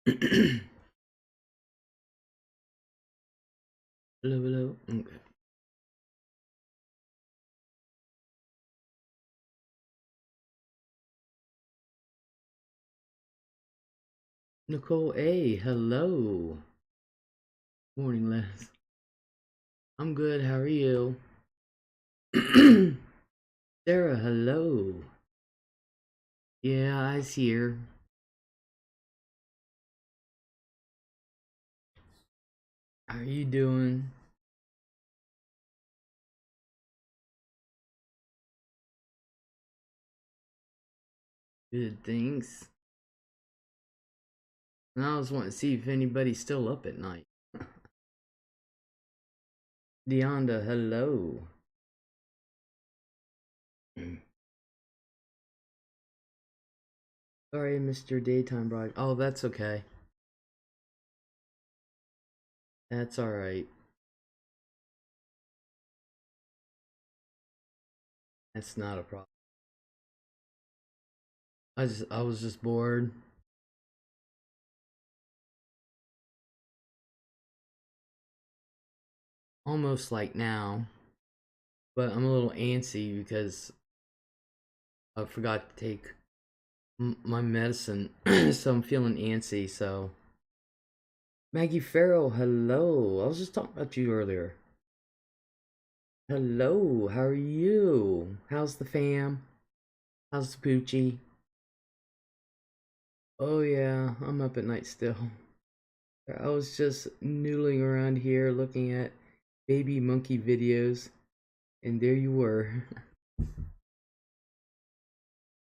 Hello, hello. Okay. Nicole A, hello. Morning, Les. I'm good. How are you? Sarah, hello. Yeah, I's here. How are you doing? Good, thanks. And I was wanting to see if anybody's still up at night. Deonda, hello. Sorry, Mr. Daytime Broad. Oh, that's okay. That's alright. That's not a problem. I was just bored. Almost like now. But I'm a little antsy because I forgot to take my medicine, so I'm feeling antsy. So, Maggie Farrell, hello. I was just talking about you earlier. Hello, how are you? How's the fam? How's the poochie? Oh, yeah, I'm up at night still. I was just noodling around here looking at baby monkey videos, and there you were.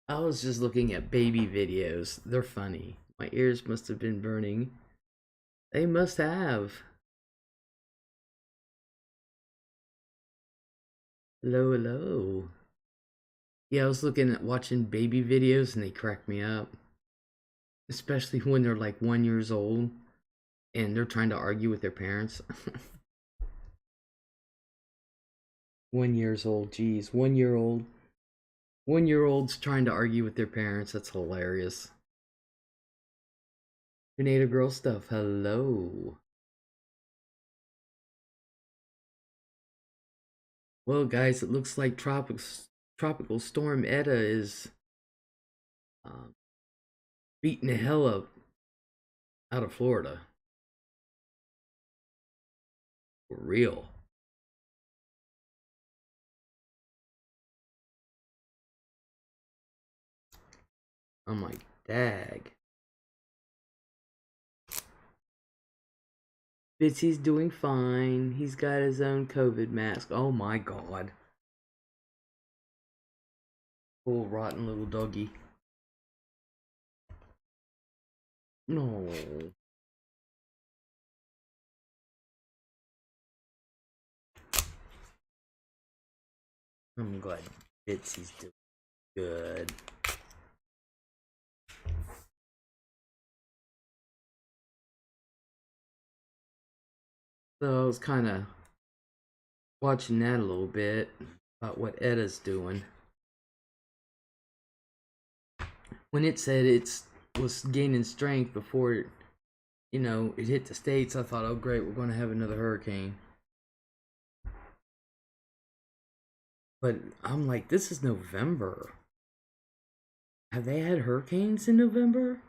I was just looking at baby videos. They're funny. My ears must have been burning. They must have. Hello, hello. Yeah, I was looking at watching baby videos and they crack me up. Especially when they're like 1 years old and they're trying to argue with their parents. 1 years old, geez, 1 year old. 1 year olds trying to argue with their parents. That's hilarious. Tornado girl stuff. Hello. Well, guys, it looks like tropical storm Eta is um, beating the hell up out of Florida. For real. I'm like, dag. Bitsy's doing fine. He's got his own COVID mask. Oh my god. Poor rotten little doggy. No. I'm glad Bitsy's doing good. So I was kind of watching that a little bit about what Etta's doing. When it said it was gaining strength before it hit the States, I thought, oh great, we're going to have another hurricane. But I'm like, this is November. Have they had hurricanes in November?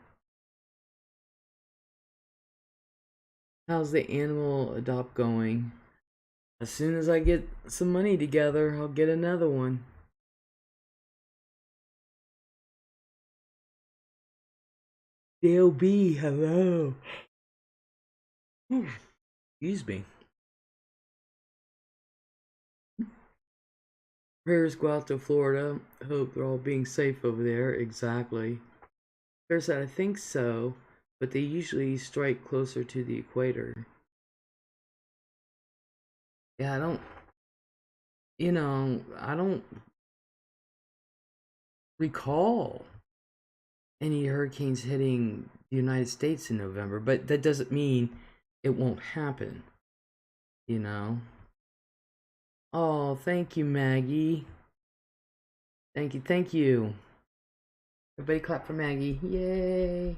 How's the animal adopt going? As soon as I get some money together, I'll get another one. DLB, hello. Excuse me. Prayers go out to Florida. Hope they're all being safe over there. Exactly. There's that, I think so, but they usually strike closer to the equator. Yeah, I don't recall any hurricanes hitting the United States in November, but that doesn't mean it won't happen, you know? Oh, thank you, Maggie. Thank you, thank you. Everybody clap for Maggie. Yay.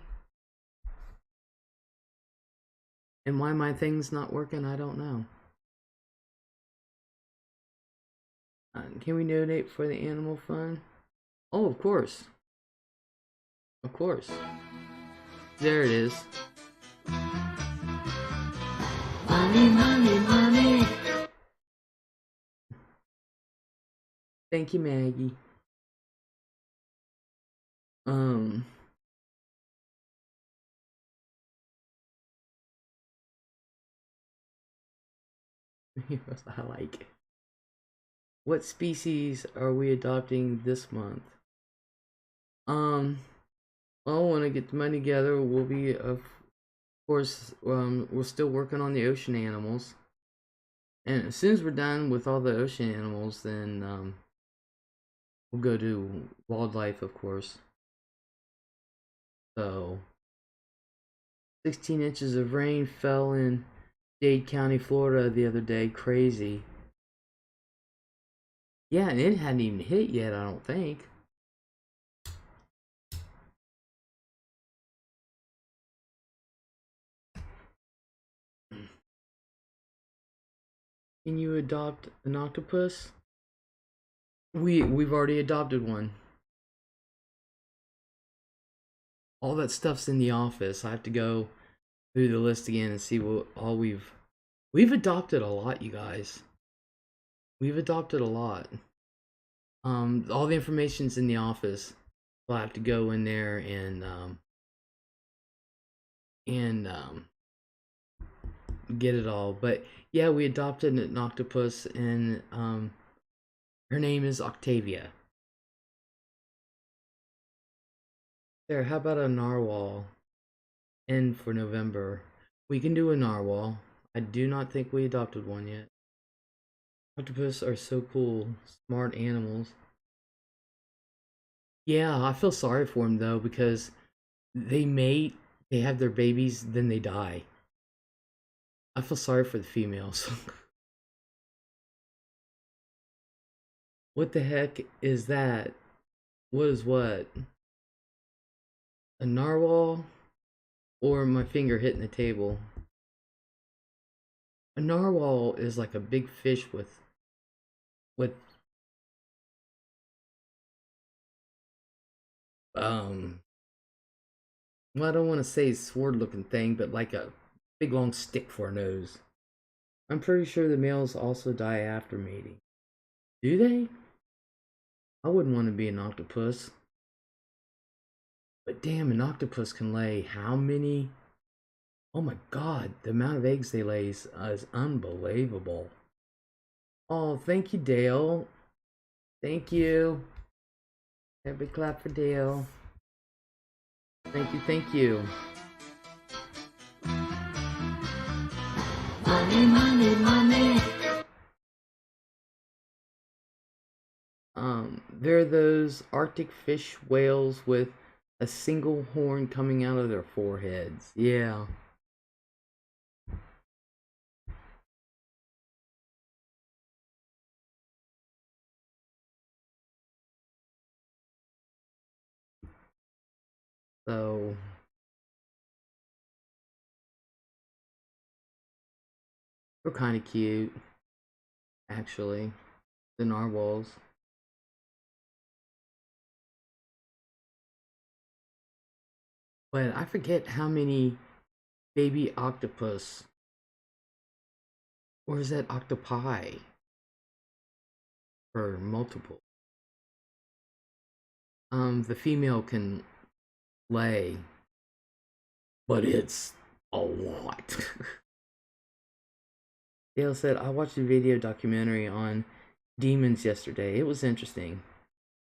And why my thing's not working, I don't know. Can we donate for the animal fund? Oh, of course. Of course. There it is. Money, money, money. Thank you, Maggie. I like it. What species are we adopting this month? Well, when I get the money together, we'll be, of course, we're still working on the ocean animals. And as soon as we're done with all the ocean animals, then, we'll go to wildlife, of course. So, 16 inches of rain fell in Dade County, Florida the other day. Crazy. Yeah, and it hadn't even hit yet, I don't think. Can you adopt an octopus? We've already adopted one. All that stuff's in the office. I have to go through the list again and see what all we've adopted a lot, you guys. We've adopted a lot. All the information's in the office. So I have to go in there and get it all. But yeah, we adopted an octopus, and her name is Octavia. There, how about a narwhal? End for November. We can do a narwhal. I do not think we adopted one yet. Octopus are so cool. Smart animals. Yeah, I feel sorry for them though, because they mate, they have their babies, then they die. I feel sorry for the females. What the heck is that? What is what? A narwhal? Or my finger hitting the table? A narwhal is like a big fish with um well, I don't want to say sword looking thing, but like a big long stick for a nose. I'm pretty sure the males also die after mating. Do they? I wouldn't want to be an octopus. But damn, an octopus can lay how many? Oh my god, the amount of eggs they lay is unbelievable. Oh, thank you, Dale. Thank you. Every clap for Dale. Thank you, thank you. Money, money, money. There are those Arctic fish whales with a single horn coming out of their foreheads. Yeah. So they're kind of cute, actually. The narwhals. But I forget how many baby octopus, or is that octopi, or multiple? The female can lay, but it's a lot. Dale said, I watched a video documentary on demons yesterday. It was interesting.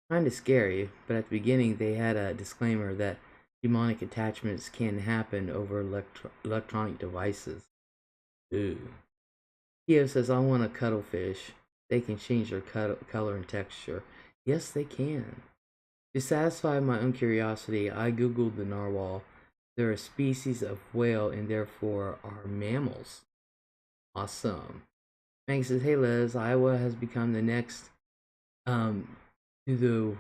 Kind of scary, but at the beginning they had a disclaimer that demonic attachments can happen over electronic devices. Ooh. Theo says, I want a cuttlefish. They can change their color and texture. Yes, they can. To satisfy my own curiosity, I googled the narwhal. They're a species of whale and therefore are mammals. Awesome. Maggie says, hey Les, Iowa has become the next to the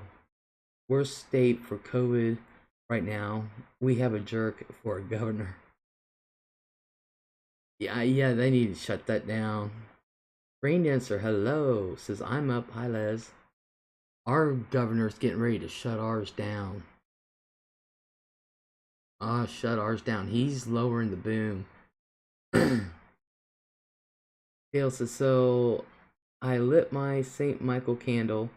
worst state for COVID right now. We have a jerk for a governor. Yeah, they need to shut that down. Rain Dancer, hello, says I'm up. Hi, Les. Our governor's getting ready to shut ours down. Shut ours down. He's lowering the boom. Dale says, so I lit my St. Michael candle.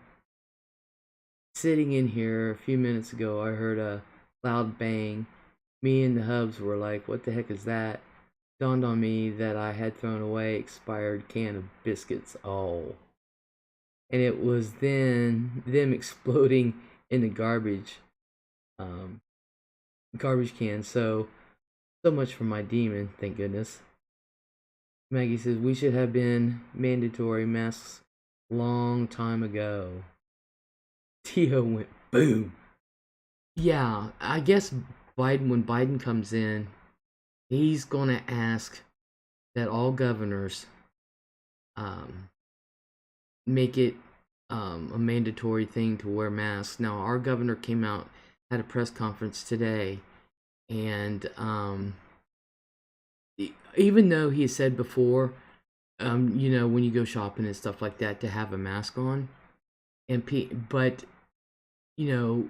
Sitting in here a few minutes ago, I heard a loud bang. Me and the hubs were like, what the heck is that? Dawned on me that I had thrown away expired can of biscuits. Oh. And it was then them exploding in the um, garbage can. So much for my demon, thank goodness. Maggie says we should have been mandatory masks long time ago. Tio went boom. Yeah, I guess when Biden comes in, he's gonna ask that all governors um, make it a mandatory thing to wear masks. Now, our governor came out, had a press conference today, and even though he said before, when you go shopping and stuff like that, to have a mask on, but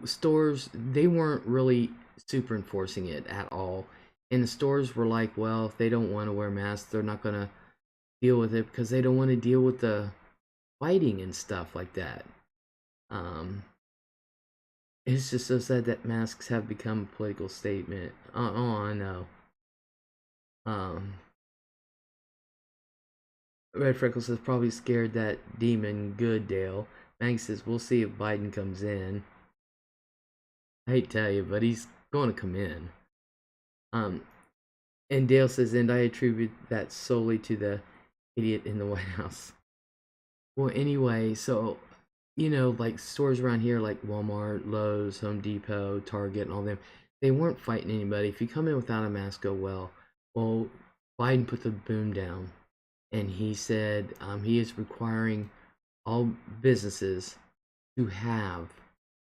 stores, they weren't really super enforcing it at all, and the stores were like, well, if they don't want to wear masks, they're not gonna deal with it because they don't want to deal with the fighting and stuff like that. Um, it's just so sad that masks have become a political statement. I know. Um, Red Freckles says probably scared that demon Gooddale. Maggie says we'll see if Biden comes in. I hate to tell you, but he's going to come in. Um, and Dale says, and I attribute that solely to the idiot in the White House. Well, anyway, so like stores around here like Walmart, Lowe's, Home Depot, Target, and all them, they weren't fighting anybody. If you come in without a mask, go well, Biden put the boom down, and he said he is requiring all businesses to have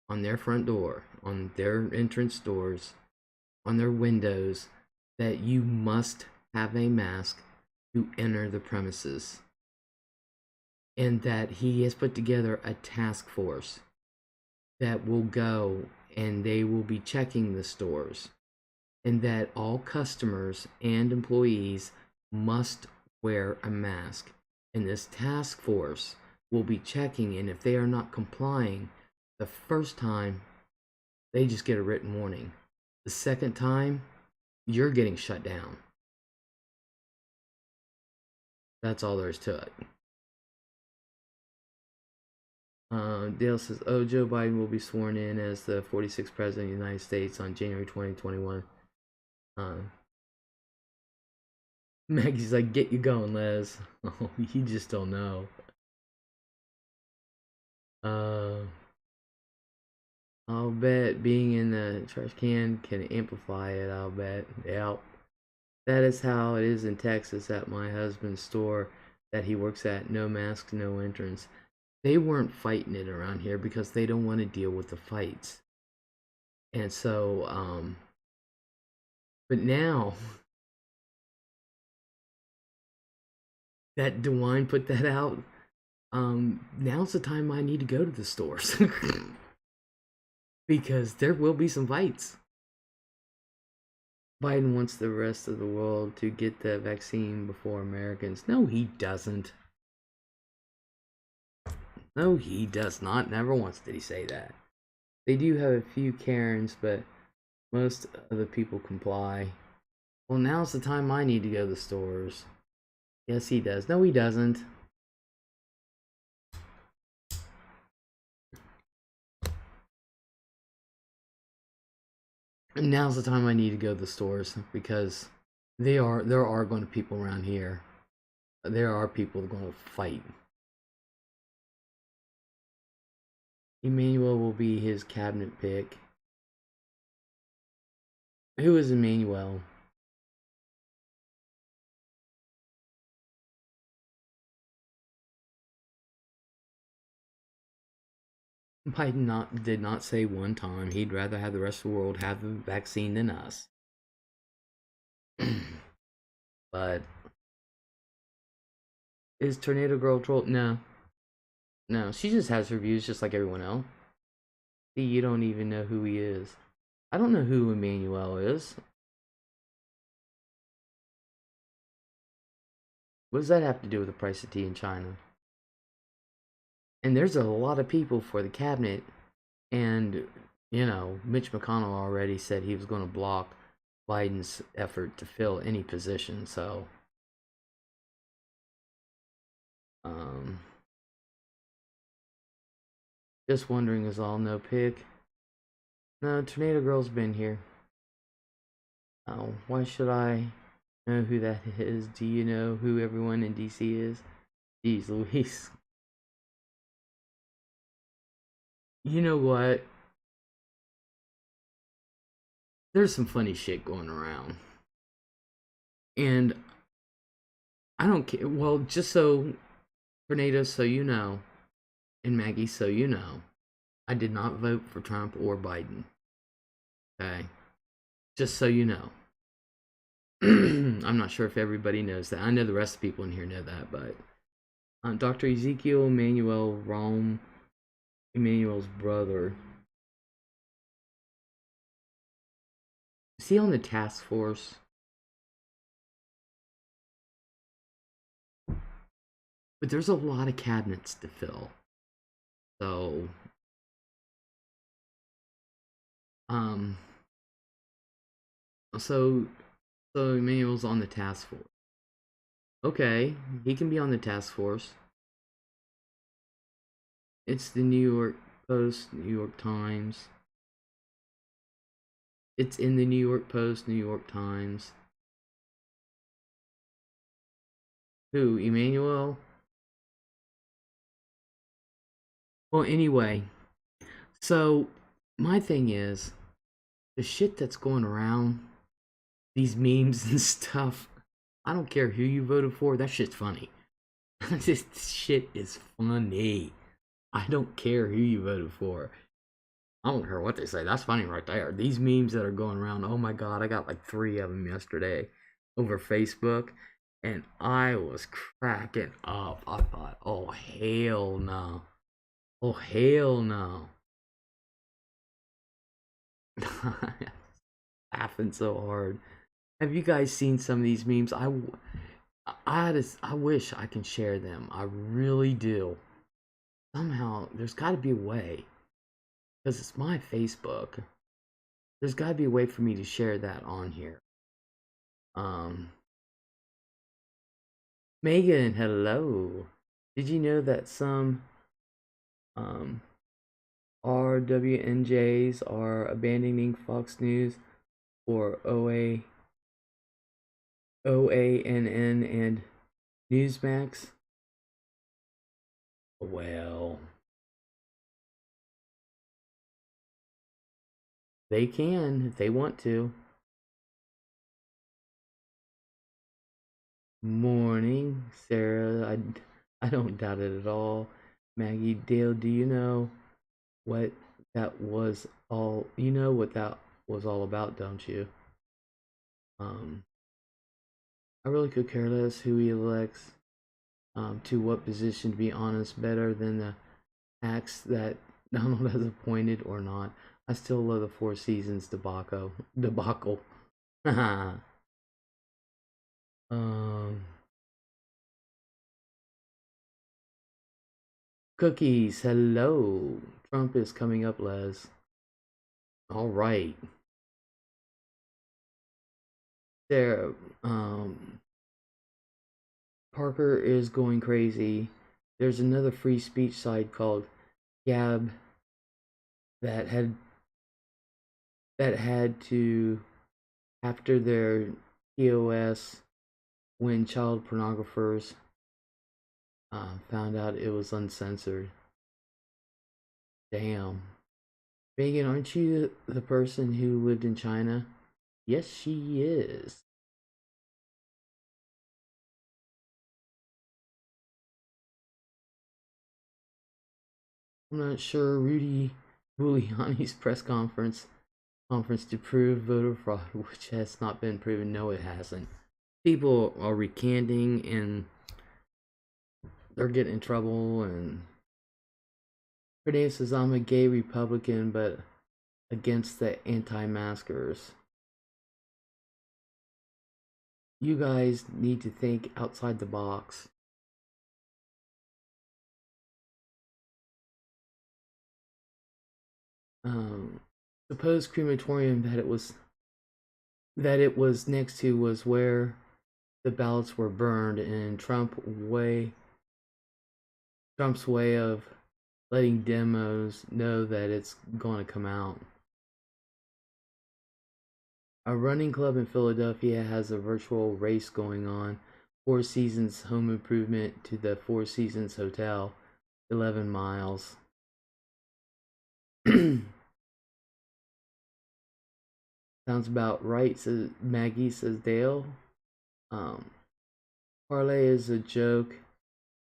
on their front door, on their entrance doors, on their windows, that you must have a mask to enter the premises. And that he has put together a task force that will go and they will be checking the stores, and that all customers and employees must wear a mask. And this task force will be checking, and if they are not complying the first time, they just get a written warning. The second time, you're getting shut down. That's all there is to it. Dale says, oh, Joe Biden will be sworn in as the 46th President of the United States on January 2021. Maggie's like, get you going, Les. Oh, you just don't know. I'll bet being in the trash can amplify it, I'll bet. Yep. That is how it is in Texas at my husband's store that he works at. No mask, no entrance. They weren't fighting it around here because they don't want to deal with the fights. And so, but now that DeWine put that out, now's the time I need to go to the stores. Because there will be some fights. Biden wants the rest of the world to get the vaccine before Americans. No, he doesn't. No, he does not. Never once did he say that. They do have a few Karens, but most of the people comply. Well, now's the time I need to go to the stores. Yes, he does. No, he doesn't. And now's the time I need to go to the stores because there are going to be people around here. There are people going to fight. Emmanuel will be his cabinet pick. Who is Emmanuel? Biden did not say one time he'd rather have the rest of the world have the vaccine than us. But Is Tornado Girl troll? No. No, she just has her views just like everyone else. See, you don't even know who he is. I don't know who Emmanuel is. What does that have to do with the price of tea in China? And there's a lot of people for the cabinet, and Mitch McConnell already said he was going to block Biden's effort to fill any position. So, um, just wondering is all no pick. No, Tornado Girl's been here. Oh, why should I know who that is? Do you know who everyone in DC is? Jeez Louise. You know what? There's some funny shit going around. And I don't care. Well, just so, Tornado, so you know, and Maggie, so you know, I did not vote for Trump or Biden. Okay? Just so you know. I'm not sure if everybody knows that. I know the rest of the people in here know that, but Dr. Ezekiel Emmanuel Rome, Emmanuel's brother. Is he on the task force? But there's a lot of cabinets to fill. So, um, so, so Emmanuel's on the task force. Okay, he can be on the task force. It's the New York Post, New York Times. It's in the New York Post, New York Times. Who, Emmanuel? Well, anyway, so my thing is the shit that's going around, these memes and stuff. I don't care who you voted for, that shit's funny. This shit is funny. I don't care who you voted for. I don't care what they say. That's funny right there. These memes that are going around. Oh my god, I got like 3 of them yesterday over Facebook, and I was cracking up. I thought, oh hell no. Oh hell no. Laughing so hard. Have you guys seen some of these memes? I wish I can share them. I really do. Somehow, there's got to be a way, because it's my Facebook. There's got to be a way for me to share that on here. Megan, hello. Did you know that some RWNJs are abandoning Fox News for OANN and Newsmax? Well, they can if they want to. Morning, Sarah. I don't doubt it at all. Maggie, Dale, do you know what that was all? You know what that was all about, don't you? I really could care less who he elects to what position, to be honest, better than the acts that Donald has appointed or not. I still love the Four Seasons debacle. um, Cookies, hello. Trump is coming up, Les. All right. There, Parker is going crazy. There's another free speech site called Gab that had to, after their TOS, when child pornographers found out it was uncensored. Damn. Megan, aren't you the person who lived in China? Yes, she is. I'm not sure. Rudy Giuliani's press conference to prove voter fraud, which has not been proven. No, it hasn't. People are recanting, and they're getting in trouble, and Renee says I'm a gay Republican, but against the anti-maskers. You guys need to think outside the box. Supposed crematorium that it was next to was where the ballots were burned, and Trump's way of letting demos know that it's going to come out. A running club in Philadelphia has a virtual race going on. Four Seasons home improvement to the Four Seasons Hotel, 11 miles. Sounds about right, says Maggie, says Dale. Parlay is a joke.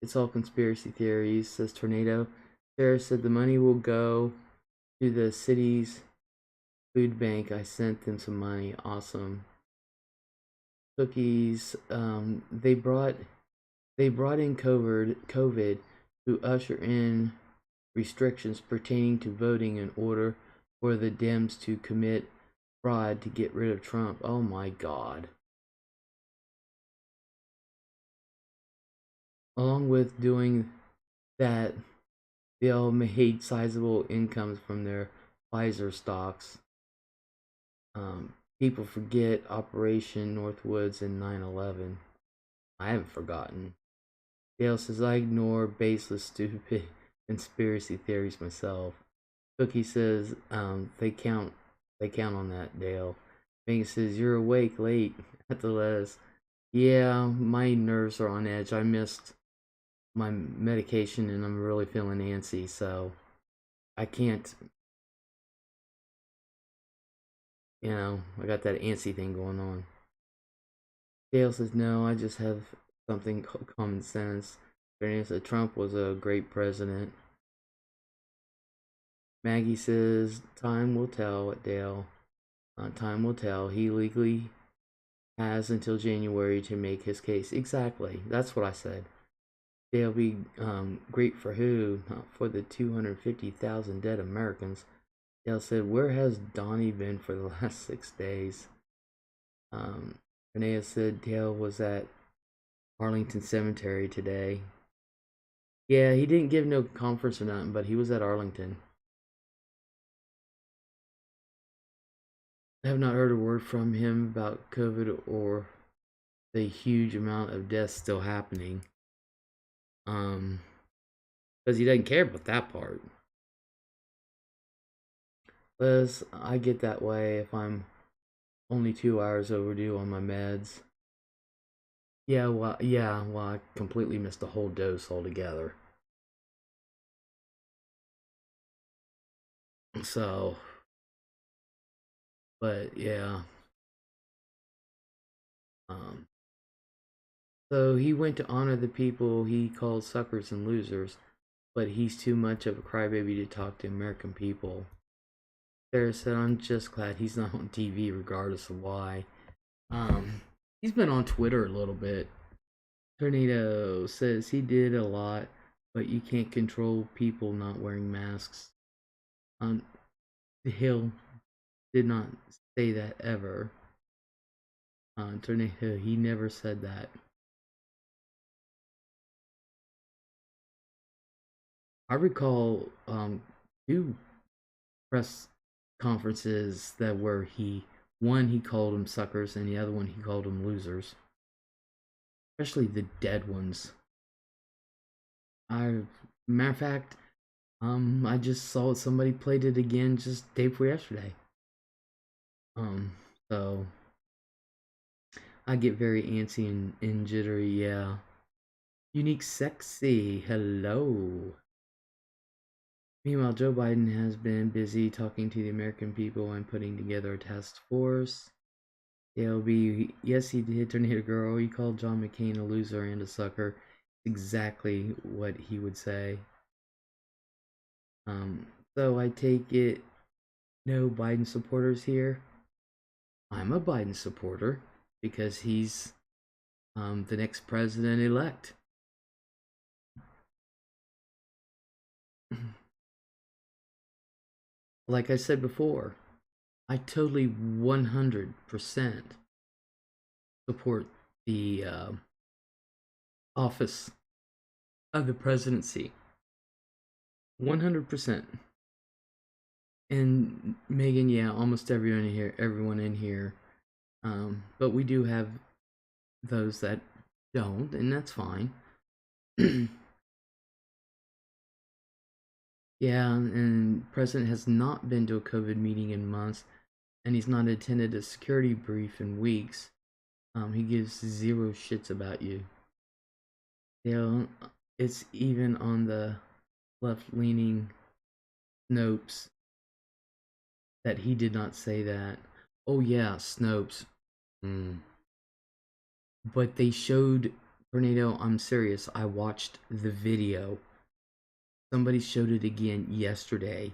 It's all conspiracy theories, says Tornado. Sarah said the money will go to the city's food bank. I sent them some money. Awesome. Cookies. They brought in COVID to usher in restrictions pertaining to voting in order for the Dems to commit fraud to get rid of Trump. Oh my God. Along with doing that, they all made sizable incomes from their Pfizer stocks. People forget Operation Northwoods and 9/11. I haven't forgotten. Dale says I ignore baseless, stupid conspiracy theories myself. Cookie says they count on that, Dale. Megan says you're awake late at the Les. Yeah, my nerves are on edge. I missed my medication and I'm really feeling antsy, so I can't, I got that antsy thing going on. Dale says no, I just have something common sense. Bernie said Trump was a great president. Maggie says time will tell at Dale. Time will tell. He legally has until January to make his case. Exactly. That's what I said. They'll be great for who? Not for the 250,000 dead Americans. Dale said, where has Donnie been for the last 6 days? Renee said Dale was at Arlington Cemetery today. Yeah, he didn't give no conference or nothing, but he was at Arlington. I have not heard a word from him about COVID or the huge amount of deaths still happening. Because he doesn't care about that part. Liz, I get that way if I'm only 2 hours overdue on my meds. Well, I completely missed the whole dose altogether. So, but yeah. So he went to honor the people he called suckers and losers, but he's too much of a crybaby to talk to American people. Sarah said, I'm just glad he's not on TV regardless of why. He's been on Twitter a little bit. Tornado says he did a lot, but you can't control people not wearing masks. Hill did not say that ever. Tornado, he never said that. I recall 2 press conferences that were one he called them suckers and the other one he called them losers. Especially the dead ones. Matter of fact, I just saw somebody played it again just day before yesterday. So I get very antsy and jittery, yeah. Unique Sexy, hello. Meanwhile, Joe Biden has been busy talking to the American people and putting together a task force. Yes, he did. Tornado Girl, he called John McCain a loser and a sucker. Exactly what he would say. So I take it no Biden supporters here. I'm a Biden supporter because he's the next president-elect. like I said before, I totally 100% support the office of the presidency. 100%. And Megan, yeah, almost everyone in here. But we do have those that don't, and that's fine. Yeah, and President has not been to a COVID meeting in months, and he's not attended a security brief in weeks. He gives zero shits about you. You know, it's even on the left-leaning Snopes that he did not say that. Oh yeah, Snopes. But they showed Tornado. I'm serious. I watched the video. Somebody showed it again yesterday.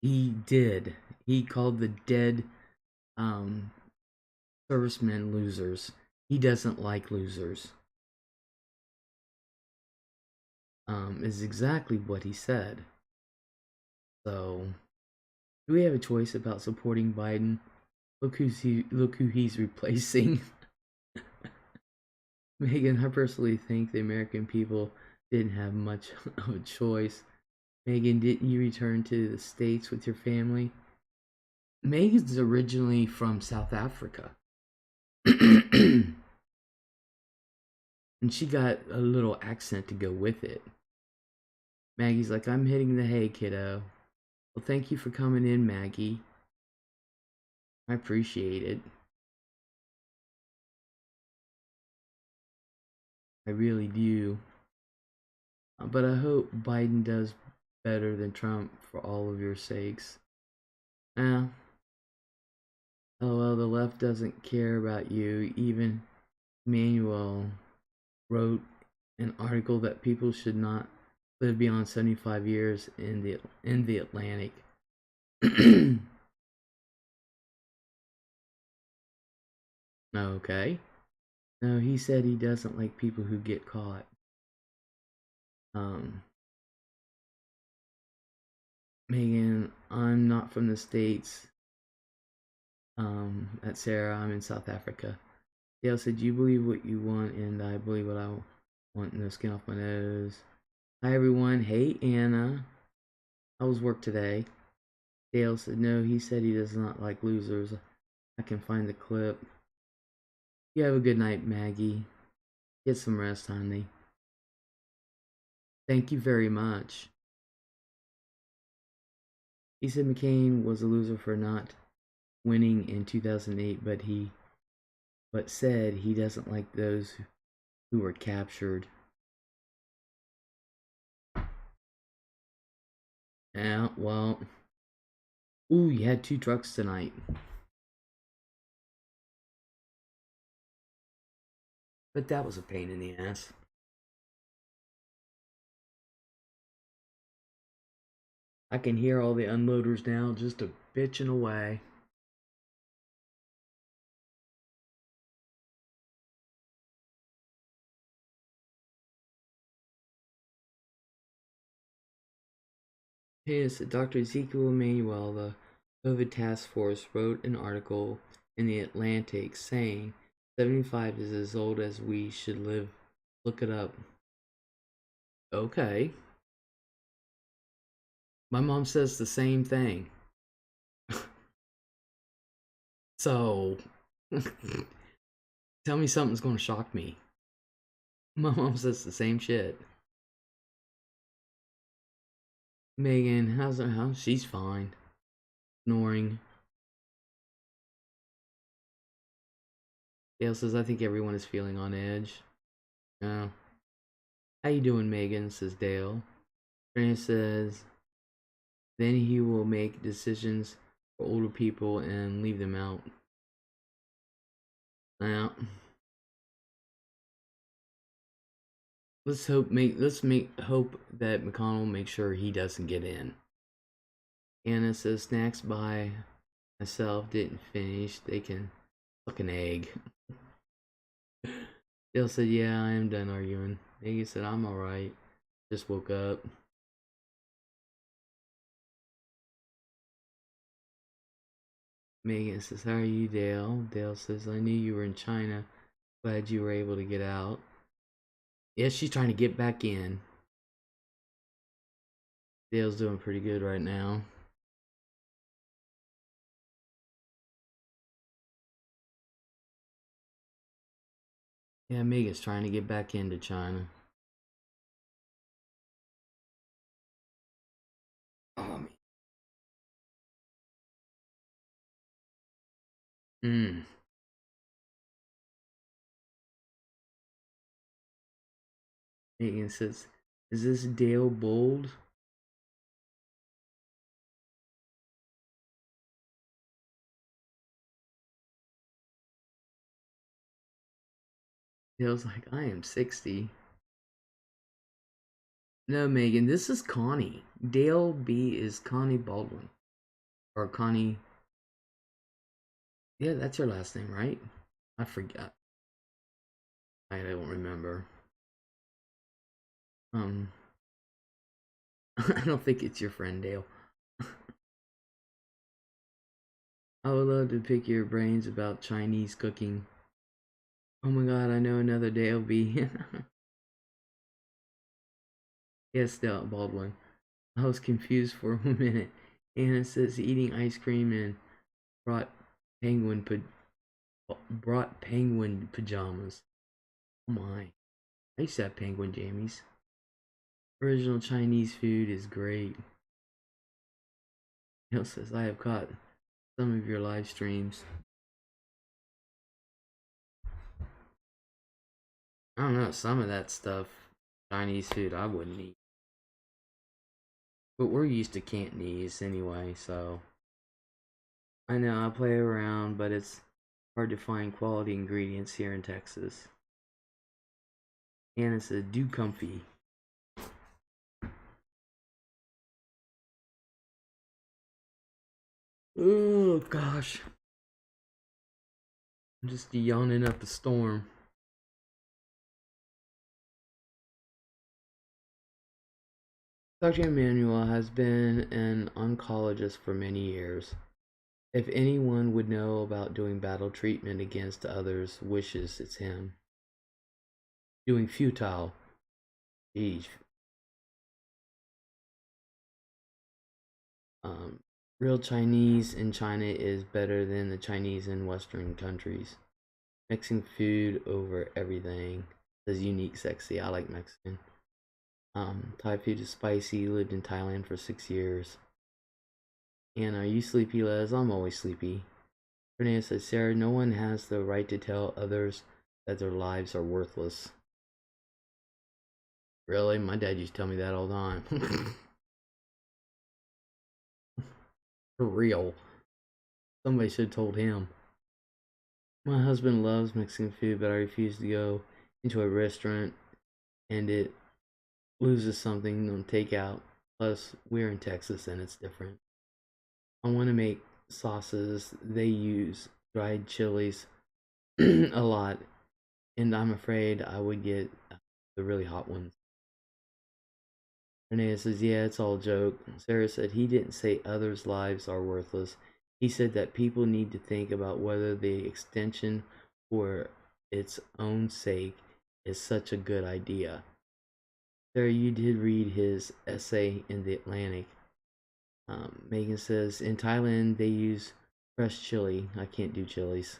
He did. He called the dead servicemen losers. He doesn't like losers. Is exactly what he said. So, do we have a choice about supporting Biden? Look who he's replacing. Megan, I personally think the American people didn't have much of a choice. Megan, didn't you return to the States with your family? Megan's originally from South Africa. And she got a little accent to go with it. Maggie's like, I'm hitting the hay, kiddo. Well, thank you for coming in, Maggie. I appreciate it. I really do. But I hope Biden does better than Trump for all of your sakes. Eh. Oh well, the left doesn't care about you. Even Manuel wrote an article that people should not live beyond 75 years in the Atlantic. Okay. No, he said he doesn't like people who get caught. Megan, I'm not from the States. At Sarah, I'm in South Africa. Dale said, you believe what you want, and I believe what I want. No skin off my nose. Hi, everyone. Hey, Anna. How was work today? Dale said, no, he said he does not like losers. I can find the clip. You have a good night, Maggie. Get some rest, honey. Thank you very much. He said McCain was a loser for not winning in 2008, but said he doesn't like those who were captured. Yeah, well. Ooh, you had 2 trucks tonight. But that was a pain in the ass. I can hear all the unloaders now just a bitching away. Yes, Dr. Ezekiel Emanuel, the COVID task force, wrote an article in the Atlantic saying 75 is as old as we should live. Look it up. Okay. My mom says the same thing. So, tell me something's going to shock me. My mom says the same shit. Megan, how's her house? She's fine. Snoring. Dale says, I think everyone is feeling on edge. Yeah. How you doing, Megan? Says Dale. Fran says, then he will make decisions for older people and leave them out. Now, let's hope that McConnell makes sure he doesn't get in. Anna says, snacks by myself didn't finish. They can suck an egg. Dale said, yeah, I am done arguing. Megan said, I'm alright. Just woke up. Megan says, "How are you, Dale?" Dale says, "I knew you were in China. Glad you were able to get out." Yeah, she's trying to get back in. Dale's doing pretty good right now. Yeah, Megan's trying to get back into China. Oh, man. Megan says, "Is this Dale Bold?" Dale's like, "I am 60." No, Megan, this is Connie. Dale B is Connie Baldwin. Or Connie. Yeah, that's her last name, right? I forgot. I don't remember. Um, I don't think it's your friend Dale. I would love to pick your brains about Chinese cooking. Oh my god, I know another Dale B. Yes, Dale Baldwin. I was confused for a minute. Anna says eating ice cream and brought penguin brought penguin pajamas. Oh my. I used to have penguin jammies. Original Chinese food is great. Neil says, "I have caught some of your live streams." I don't know, some of that stuff, Chinese food, I wouldn't eat. But we're used to Cantonese anyway, so. I know, I play around, but it's hard to find quality ingredients here in Texas. Anna said, "Do comfy." Oh gosh. I'm just yawning up a storm. Dr. Emmanuel has been an oncologist for many years. If anyone would know about doing battle treatment against others' wishes, it's him. Doing futile. Eesh. Um, Real Chinese in China is better than the Chinese in Western countries. Mixing food over everything is unique, sexy. I like Mexican. Thai food is spicy. Lived in Thailand for 6 years. And are you sleepy, Les? I'm always sleepy. Renee says, "Sarah, no one has the right to tell others that their lives are worthless." Really? My dad used to tell me that all the time. For real. Somebody should have told him. My husband loves Mexican food, but I refuse to go into a restaurant and it loses something on takeout. Plus, we're in Texas and it's different. I want to make sauces. They use dried chilies a lot, and I'm afraid I would get the really hot ones. Renee says, "Yeah, it's all a joke." Sarah said, "He didn't say others' lives are worthless. He said that people need to think about whether the extension for its own sake is such a good idea." Sarah, you did read his essay in the Atlantic. Megan says, "In Thailand, they use fresh chili. I can't do chilies."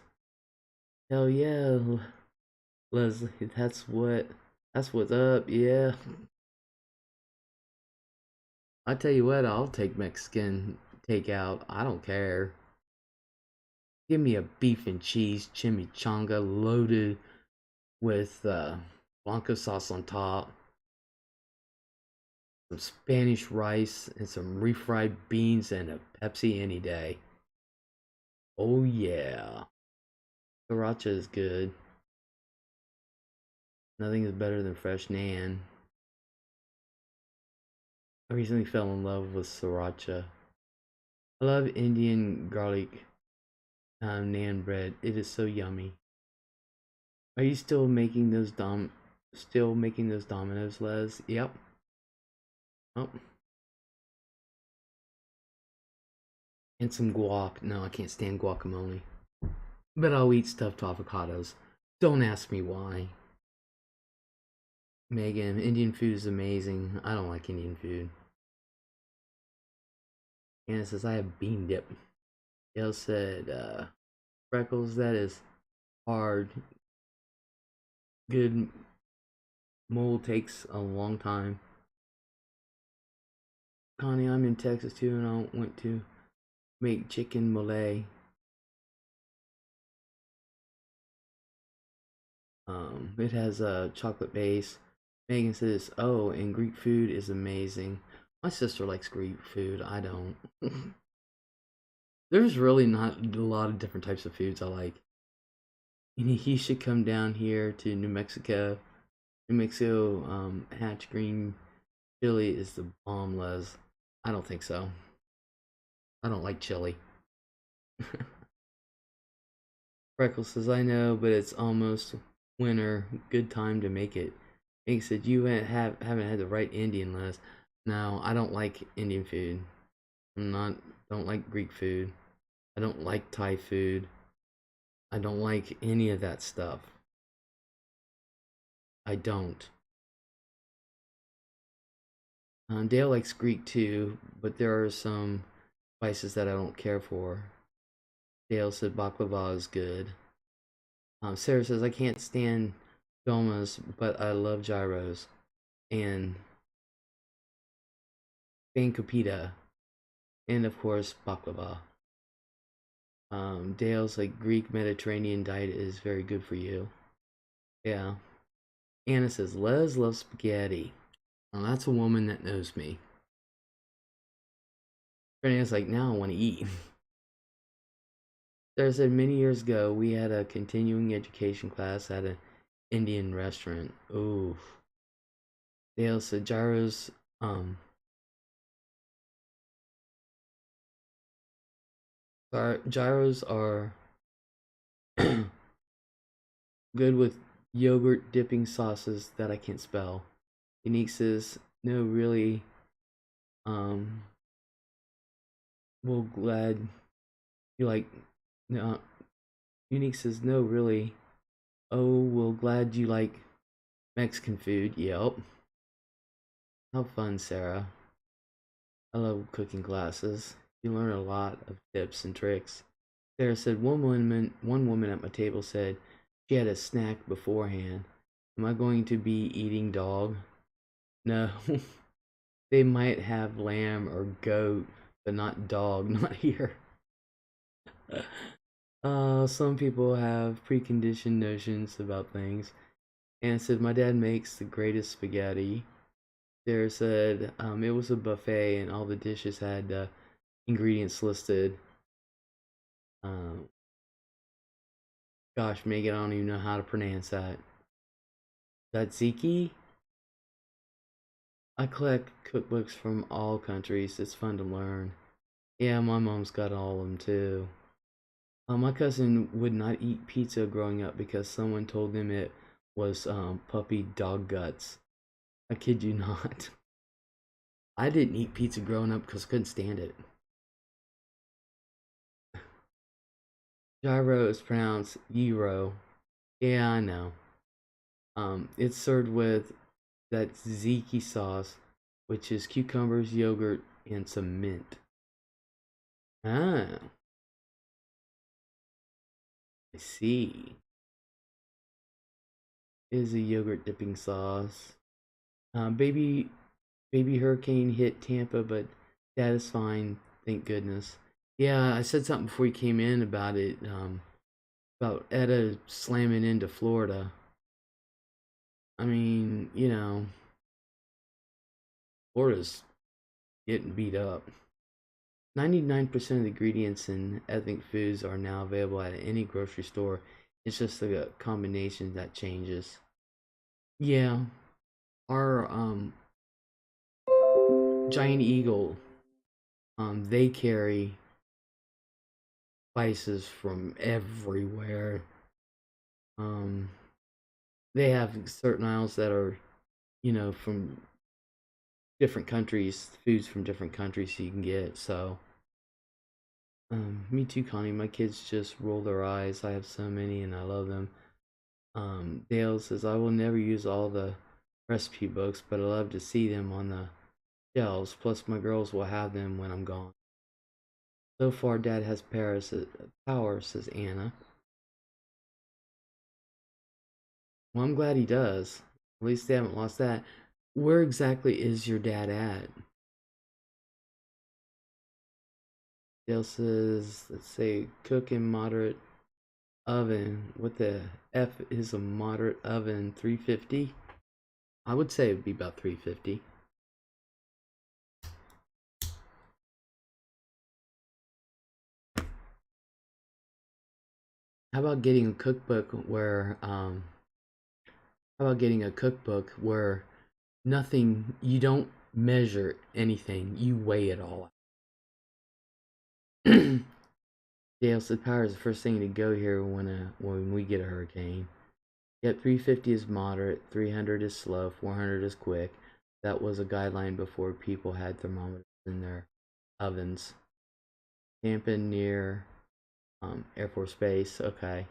Hell yeah, Leslie, that's what's up, yeah. I tell you what, I'll take Mexican takeout. I don't care. Give me a beef and cheese chimichanga loaded with blanco sauce on top, some Spanish rice, and some refried beans and a Pepsi any day. Oh yeah. Sriracha is good. Nothing is better than fresh naan. I recently fell in love with sriracha. I love Indian garlic naan bread. It is so yummy. Are you still making those Dominoes, Les? Yep. Oh, and some guac. No, I can't stand guacamole. But I'll eat stuffed avocados. Don't ask me why. Megan, Indian food is amazing. I don't like Indian food. Anna says, I have bean dip. Dale said, Freckles, that is hard. Good mold takes a long time. Connie, I'm in Texas too, and I went to make chicken mole. It has a chocolate base. Megan says, "Oh, and Greek food is amazing." My sister likes Greek food. I don't. There's really not a lot of different types of foods I like. And he should come down here to New Mexico. New Mexico, Hatch Green chili is the bomb, Les. I don't think so. I don't like chili. Freckles says, I know, but it's almost winter. Good time to make it. Hank said, you haven't had the right Indian, Les. No, I don't like Indian food. Don't like Greek food. I don't like Thai food. I don't like any of that stuff. I don't. Dale likes Greek too, but there are some spices that I don't care for. Dale said baklava is good. Sarah says, I can't stand domas, but I love gyros. And pancopita. And of course, baklava. Dale's like, Greek Mediterranean diet is very good for you. Yeah. Anna says, Les loves spaghetti. Well, that's a woman that knows me. Anna's like, now I want to eat. Sarah said, many years ago, we had a continuing education class at an Indian restaurant. Ooh. Dale said, gyros are good with yogurt dipping sauces that I can't spell. Unique says, no, really, um, well, glad you like, no, Unique says, no, really, oh, well, glad you like Mexican food. Yep. How fun, Sarah. I love cooking classes. You learn a lot of tips and tricks. Sarah said, one woman at my table said she had a snack beforehand. Am I going to be eating dog? No. They might have lamb or goat, but not dog, not here. Some people have preconditioned notions about things. Anna said, my dad makes the greatest spaghetti. Sarah said, it was a buffet and all the dishes had ingredients listed. Um, Gosh, Megan, I don't even know how to pronounce that. Tzatziki? I collect cookbooks from all countries. It's fun to learn. Yeah, my mom's got all of them too. My cousin would not eat pizza growing up because someone told him it was puppy dog guts. I kid you not. I didn't eat pizza growing up because I couldn't stand it. Gyro is pronounced gyro. Yeah, I know. It's served with that tzatziki sauce, which is cucumbers, yogurt, and some mint. Ah, I see. It is a yogurt dipping sauce. Baby, baby hurricane hit Tampa, but that is fine. Thank goodness. Yeah, I said something before you came in about it. About Etta slamming into Florida. I mean, Florida's getting beat up. 99% of the ingredients in ethnic foods are now available at any grocery store. It's just a combination that changes. Yeah, our Giant Eagle, they carry spices from everywhere. Um, they have certain aisles that are, from different countries, foods from different countries you can get. So, me too, Connie. My kids just roll their eyes. I have so many, and I love them. Dale says I will never use all the recipe books, but I love to see them on the shelves. Plus, my girls will have them when I'm gone. So far, Dad has power, says Anna. Well, I'm glad he does. At least they haven't lost that. Where exactly is your dad at? Dale says, let's say, cook in moderate oven. What the F is a moderate oven? 350? I would say it would be about 350. How about getting a cookbook where, how about getting a cookbook where nothing, you don't measure anything, you weigh it all out. Dale said power is the first thing to go here when we get a hurricane. Yep, 350 is moderate, 300 is slow, 400 is quick. That was a guideline before people had thermometers in their ovens. Camping near Air Force Base, okay.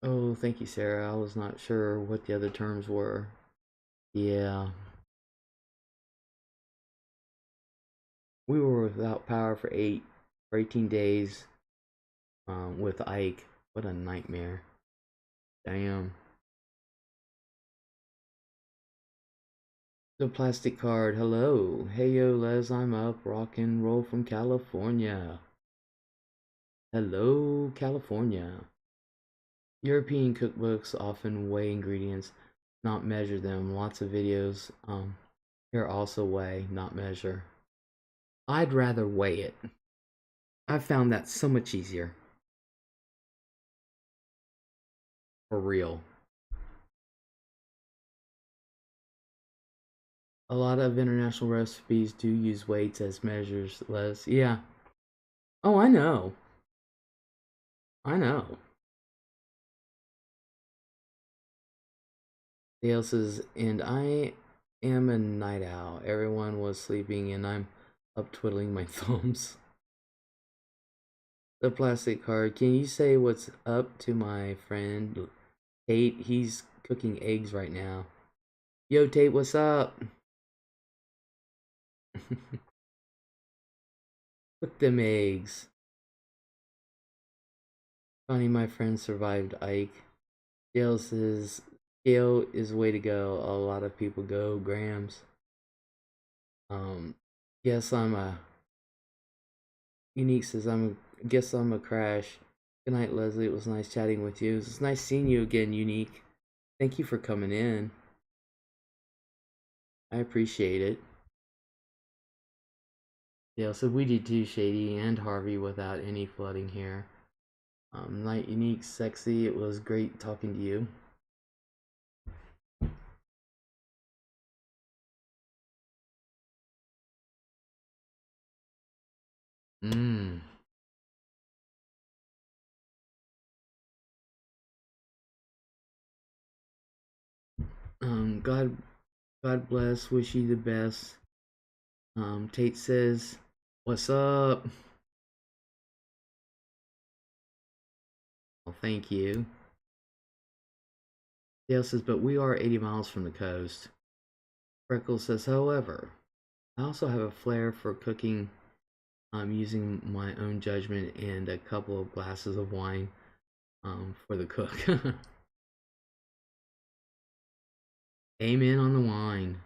Oh, thank you, Sarah. I was not sure what the other terms were. Yeah. We were without power for 18 days with Ike. What a nightmare. Damn. The plastic card. Hello. Hey yo, Les, I'm up. Rock and roll from California. Hello, California. European cookbooks often weigh ingredients, not measure them. Lots of videos here also weigh, not measure. I'd rather weigh it. I've found that so much easier. For real. A lot of international recipes do use weights as measures, Les. Yeah. Oh, I know. I know. Dale says, and I am a night owl. Everyone was sleeping and I'm up twiddling my thumbs. The plastic card. Can you say what's up to my friend Tate? He's cooking eggs right now. Yo, Tate, what's up? Cook them eggs. Funny, my friend survived Ike. Dale says, Dale is way to go. A lot of people go. Grams. Yes, I'm a. Unique says, guess I'm a crash. Good night, Leslie. It was nice chatting with you. It was nice seeing you again, Unique. Thank you for coming in. I appreciate it. Yeah, so we did too, Shady and Harvey, without any flooding here. Night Unique, sexy. It was great talking to you. Mmm. God bless. Wish you the best. Tate says, "What's up?" Well, thank you. Dale says, "But we are 80 miles from the coast." Freckles says, "However, I also have a flair for cooking. I'm using my own judgment and a couple of glasses of wine for the cook." Amen on the wine.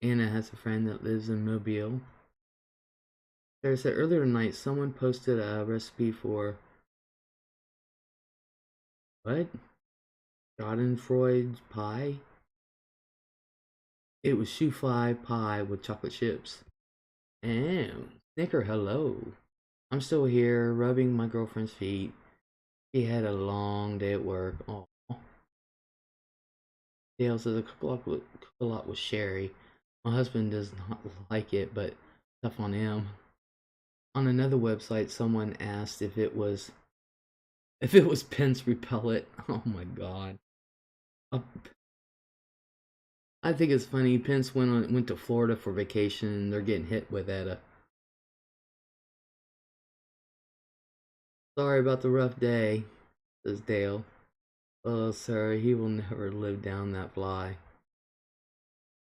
Anna has a friend that lives in Mobile. Sarah said earlier tonight someone posted a recipe for what? Schadenfreude pie? It was shoe fly pie with chocolate chips. And Snicker, hello. I'm still here rubbing my girlfriend's feet. She had a long day at work. Oh. Dale says I cook a lot with sherry. My husband does not like it, but tough on him. On another website, someone asked if it was Pence repellent. Oh my god. Uh, I think it's funny. Pence went to Florida for vacation, and they're getting hit with that. Sorry about the rough day, says Dale. Oh, sir, he will never live down that fly.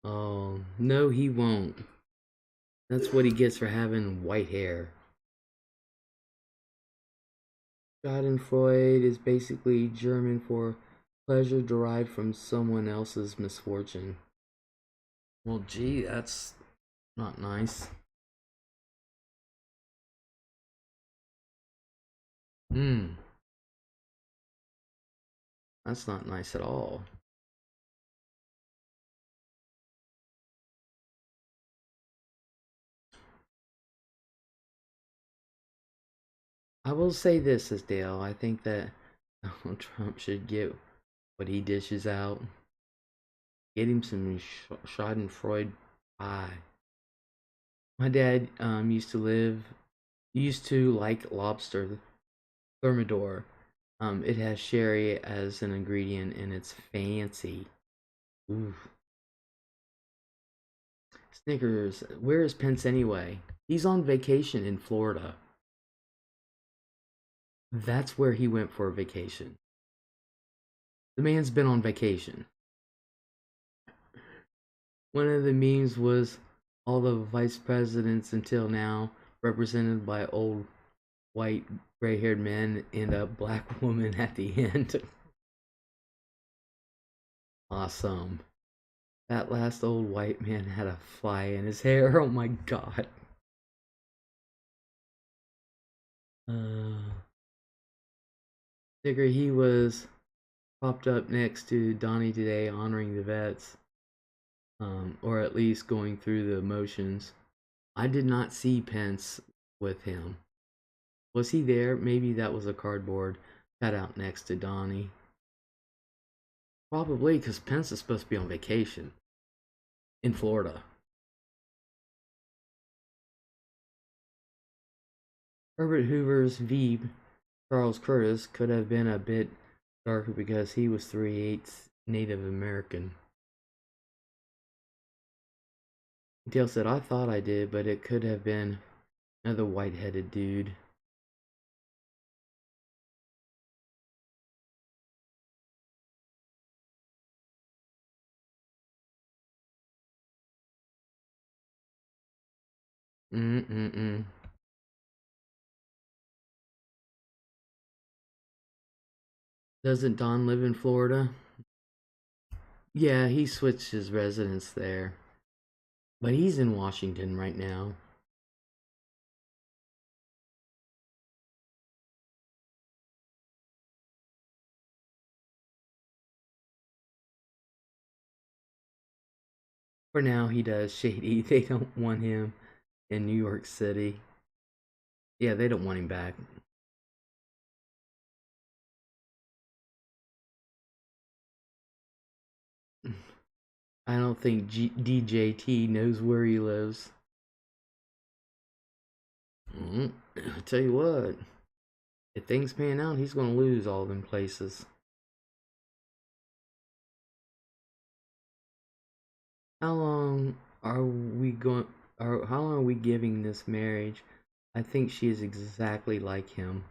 Oh, no, he won't. That's what he gets for having white hair. Schadenfreude is basically German for pleasure derived from someone else's misfortune. Well, gee, that's not nice. Hmm, that's not nice at all. I will say this, says Dale. I think that Donald Trump should get what he dishes out. Get him some Schadenfreude pie. My dad used to like lobster thermidor. It has sherry as an ingredient and it's fancy. Ooh. Snickers. Where is Pence anyway? He's on vacation in Florida. That's where he went for a vacation. The man's been on vacation. One of the memes was all the vice presidents until now, represented by old white gray haired men and a black woman at the end. Awesome. That last old white man had a fly in his hair. Oh my god. Uh, Figure he was propped up next to Donnie today, honoring the vets, or at least going through the motions. I did not see Pence with him. Was he there? Maybe that was a cardboard cut out next to Donnie. Probably because Pence is supposed to be on vacation in Florida. Herbert Hoover's Veeb, Charles Curtis, could have been a bit darker because he was 3/8 Native American. Dale said, I thought I did, but it could have been another white-headed dude. Mm-mm-mm. Doesn't Don live in Florida? Yeah, he switched his residence there. But he's in Washington right now. For now, he does shady. They don't want him in New York City. Yeah, they don't want him back. I don't think DJT knows where he lives. I tell you what, if things pan out, he's gonna lose all them places. How long are we going? Or how long are we giving this marriage? I think she is exactly like him,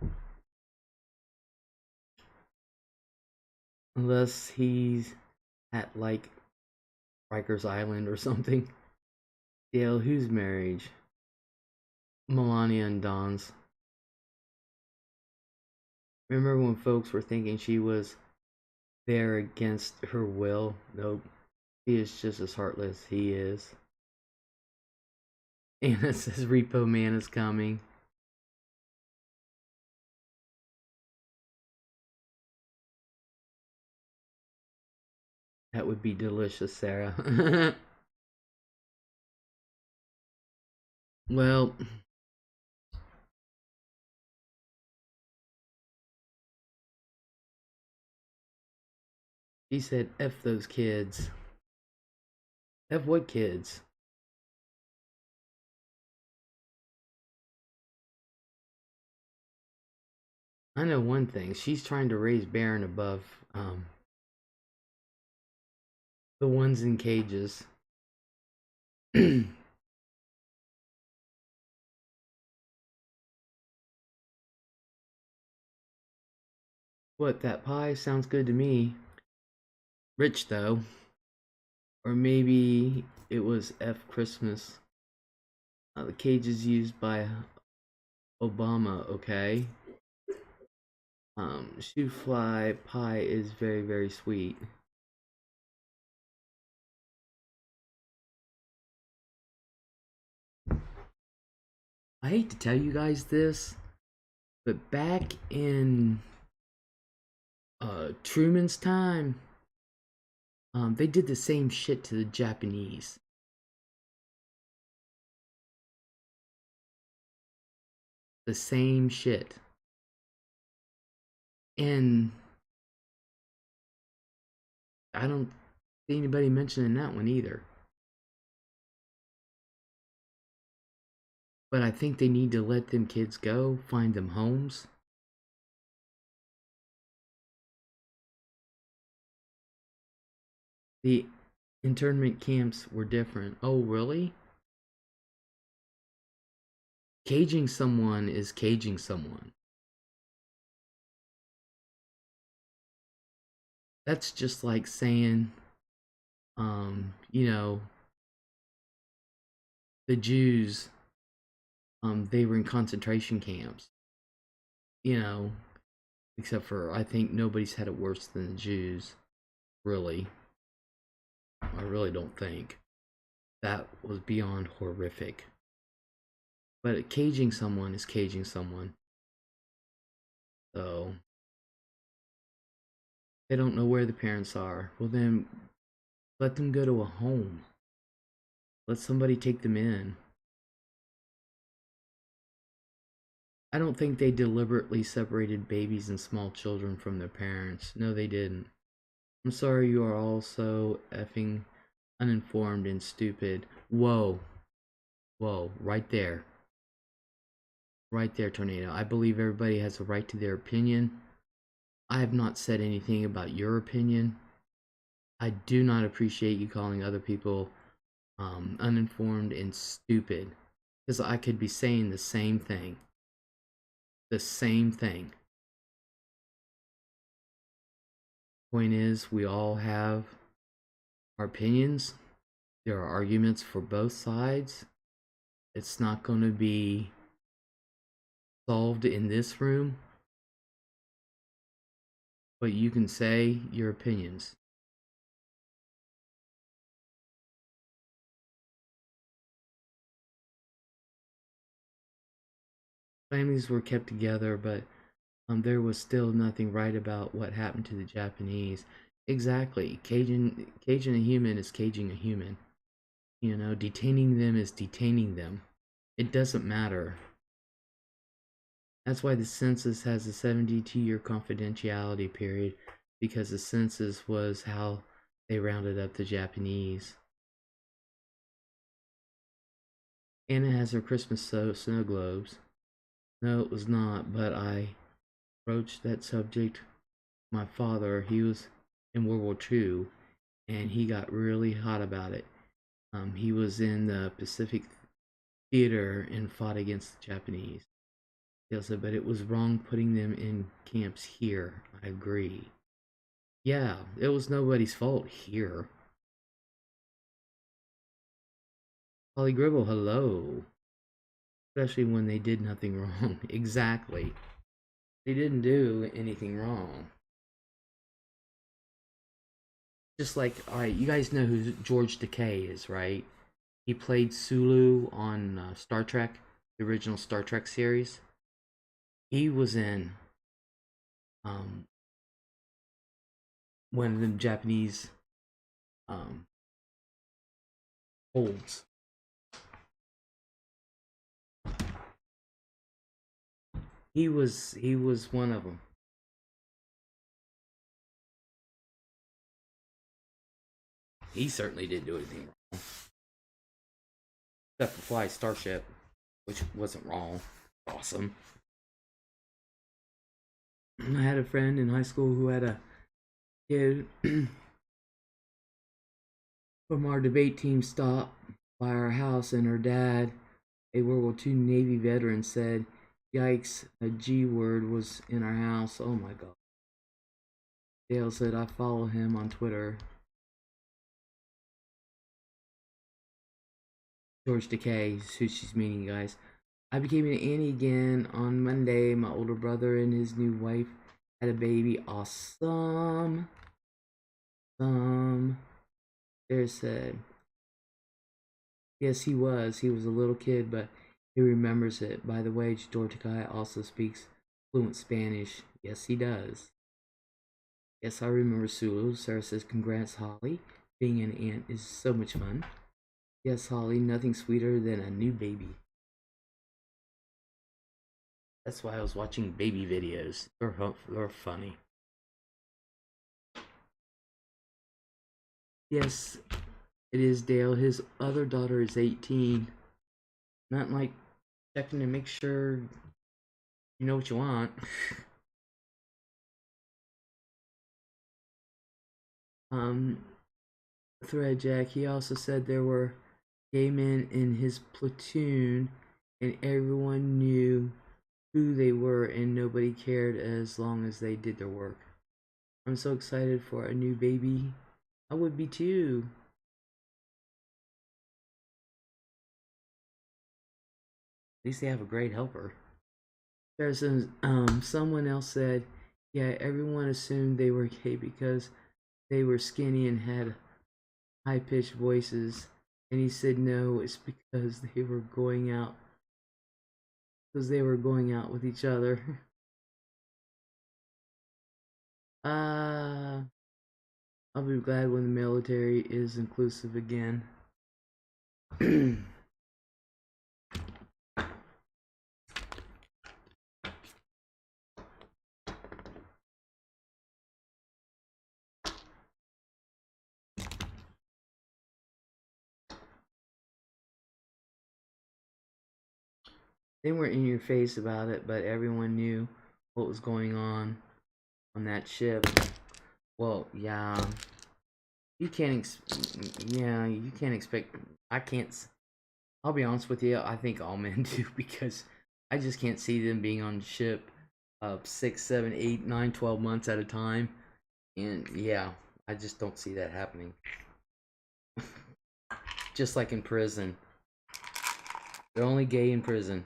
unless he's at like Rikers Island or something. Dale, whose marriage? Melania and Don's. Remember when folks were thinking she was there against her will? Nope. He is just as heartless he is. Anna says Repo Man is coming. That would be delicious, Sarah. Well, she said F those kids. F what kids? I know one thing. She's trying to raise Baron above the ones in cages. What, that pie sounds good to me. Rich though. Or maybe it was F Christmas. The cage is used by Obama, okay? Shoe fly pie is very, very sweet. I hate to tell you guys this, but back in Truman's time, they did the same shit to the Japanese. The same shit. And I don't see anybody mentioning that one either. But I think they need to let them kids go, find them homes. The internment camps were different. Oh, really? Caging someone is caging someone. That's just like saying, you know, the Jews, they were in concentration camps. You know, except for I think nobody's had it worse than the Jews. Really. I really don't think. That was beyond horrific. But caging someone is caging someone. So they don't know where the parents are. Well then let them go to a home. Let somebody take them in. I don't think they deliberately separated babies and small children from their parents. No, they didn't. I'm sorry you are all so effing uninformed and stupid. Whoa. Whoa, right there. Right there, Tornado. I believe everybody has a right to their opinion. I have not said anything about your opinion. I do not appreciate you calling other people uninformed and stupid. Because I could be saying the same thing. The same thing. Point is, we all have our opinions. There are arguments for both sides. It's not going to be solved in this room. But you can say your opinions. Families were kept together, but there was still nothing right about what happened to the Japanese. Exactly. Caging a human is caging a human. You know, detaining them is detaining them. It doesn't matter. That's why the census has a 72-year confidentiality period, because the census was how they rounded up the Japanese. Anna has her Christmas snow globes. No, it was not, but I broached that subject. My father, he was in World War II, and he got really hot about it. He was in the Pacific Theater and fought against the Japanese. He said, but it was wrong putting them in camps here. I agree. Yeah, it was nobody's fault here. Holly Gribble, hello. Especially when they did nothing wrong. Exactly. They didn't do anything wrong. Just like, alright, you guys know who George Takei is, right? He played Sulu on Star Trek, the original Star Trek series. He was in one of them Japanese holds. He was one of them. He certainly didn't do anything wrong, except for fly Starship, which wasn't wrong. Awesome. I had a friend in high school who had a kid from our debate team stop by our house, and her dad, a World War II Navy veteran, said, "Yikes, a G word was in our house." Oh my god. Dale said, "I follow him on Twitter." George Decay is who she's meaning, guys. I became an auntie again on Monday. My older brother and his new wife had a baby. Awesome. There said, yes, he was. He was a little kid, but he remembers it. By the way, George Decay also speaks fluent Spanish. Yes, he does. Yes, I remember Sulu. Sarah says, congrats, Holly. Being an aunt is so much fun. Yes, Holly, nothing sweeter than a new baby. That's why I was watching baby videos. They're funny. Yes, it is Dale. His other daughter is 18. Not like checking to make sure you know what you want. um, Thread Jack, he also said there were gay men in his platoon and everyone knew who they were and nobody cared as long as they did their work. I'm so excited for a new baby. I would be too. At least they have a great helper. There's someone else said, yeah, everyone assumed they were gay because they were skinny and had high-pitched voices. And he said no, it's because they were going out with each other. uh I'll be glad when the military is inclusive again. They weren't in your face about it, but everyone knew what was going on that ship. Well, yeah, you can't expect. I can't. I'll be honest with you. I think all men do because I just can't see them being on the ship 6, 7, 8, 9, 12 months at a time. And yeah, I just don't see that happening. Just like in prison. They're only gay in prison.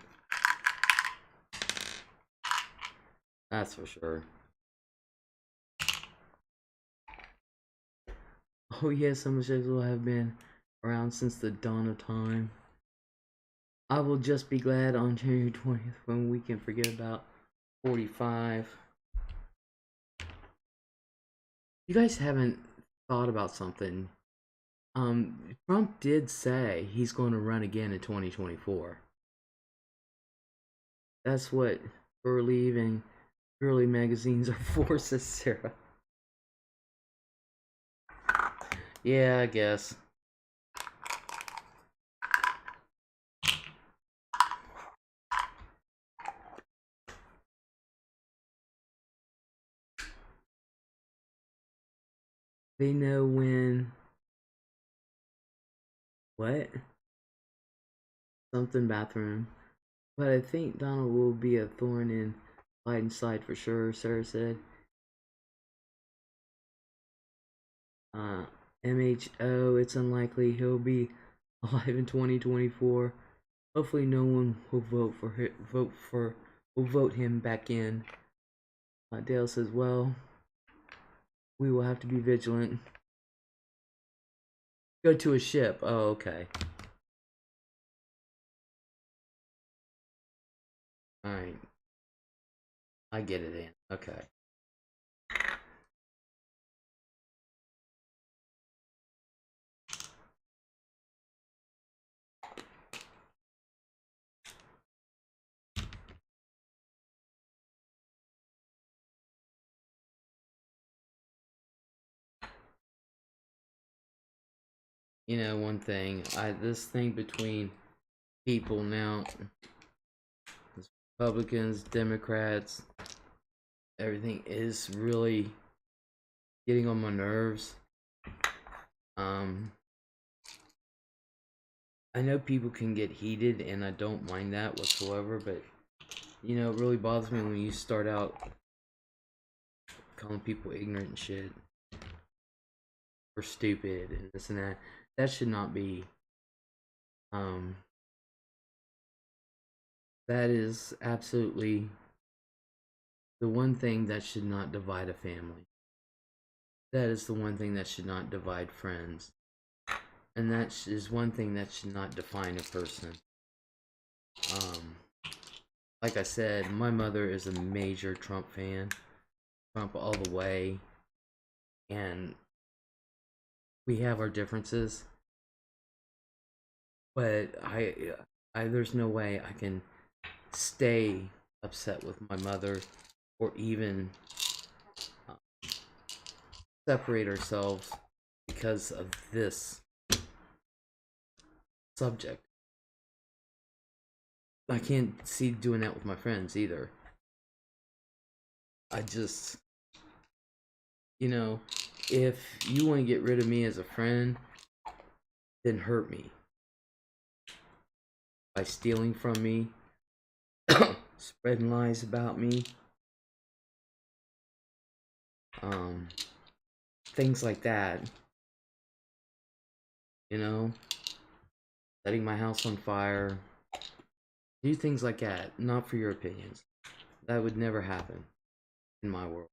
That's for sure. Oh yes, homosexuals have been around since the dawn of time. I will just be glad on January 20th when we can forget about 45. You guys haven't thought about something. Trump did say he's going to run again in 2024. That's what Burleigh and girly magazines are for, says Sarah. Yeah, I guess. They know when. What? Something bathroom. But I think Donald will be a thorn in Biden's side for sure, Sarah said. MHO, it's unlikely he'll be alive in 2024. Hopefully, no one will vote him back in. Dale says, "Well, we will have to be vigilant." Go to a ship. Oh, okay. All right. I get it, Ann. Okay. You know, one thing, this thing between people now, Republicans, Democrats, everything is really getting on my nerves. I know people can get heated, and I don't mind that whatsoever, but you know, it really bothers me when you start out calling people ignorant and shit, or stupid, and this and that. That should not be. Um, that is absolutely the one thing that should not divide a family. That is the one thing that should not divide friends. And that is one thing that should not define a person. Um, like I said, my mother is a major Trump fan. Trump all the way. And we have our differences. But there's no way I can stay upset with my mother or even separate ourselves because of this subject. I can't see doing that with my friends either. I just, you know, if you want to get rid of me as a friend, then hurt me by stealing from me, spreading lies about me, things like that. You know, setting my house on fire, do things like that. Not for your opinions. That would never happen in my world.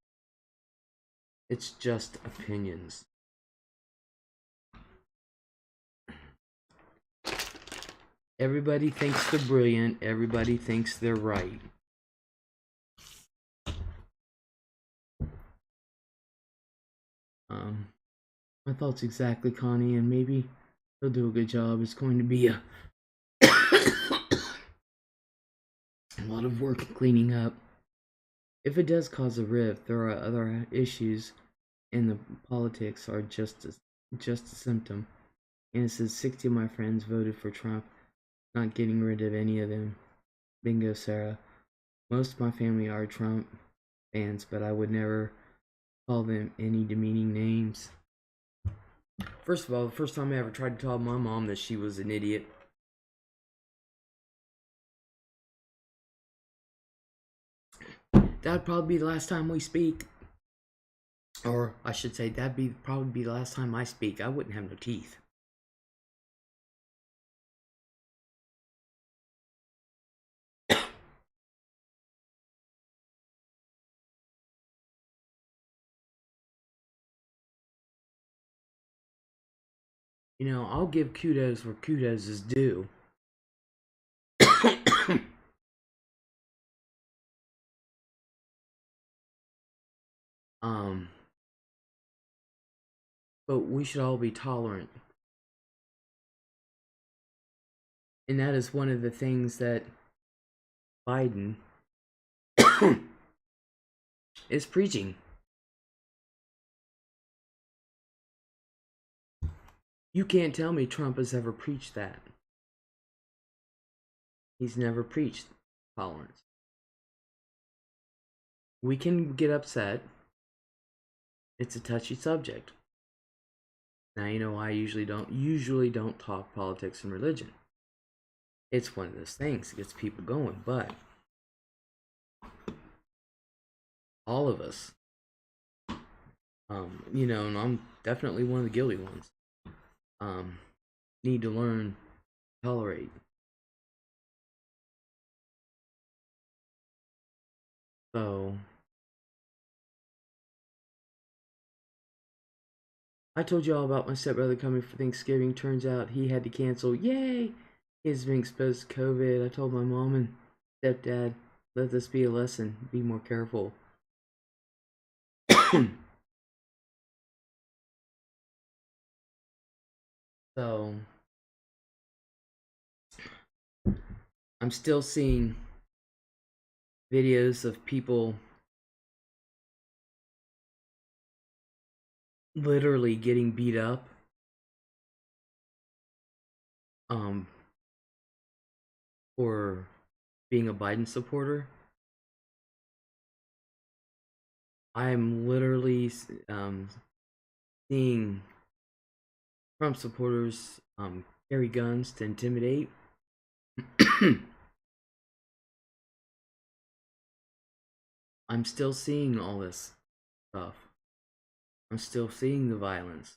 It's just opinions. Everybody thinks they're brilliant. Everybody thinks they're right. My thoughts exactly, Connie, and maybe he'll do a good job. It's going to be a lot of work cleaning up. If it does cause a rift, there are other issues, and the politics are just a symptom. And it says 60 of my friends voted for Trump, not getting rid of any of them. Bingo, Sarah. Most of my family are Trump fans, but I would never call them any demeaning names. First of all, the first time I ever tried to tell my mom that she was an idiot, that'd probably be the last time we speak. Or I should say, that'd probably be the last time I speak. I wouldn't have no teeth. You know, I'll give kudos where kudos is due. But we should all be tolerant. And that is one of the things that Biden is preaching. You can't tell me Trump has ever preached that. He's never preached tolerance. We can get upset. It's a touchy subject. Now you know why I usually don't talk politics and religion. It's one of those things that gets people going, but all of us, you know, and I'm definitely one of the guilty ones, need to learn to tolerate. So I told you all about my stepbrother coming for Thanksgiving. Turns out he had to cancel. Yay! He's being exposed to COVID. I told my mom and stepdad, let this be a lesson. Be more careful. So I'm still seeing videos of people literally getting beat up for being a Biden supporter. I'm literally seeing Trump supporters carry guns to intimidate. I'm still seeing all this stuff. I'm still seeing the violence.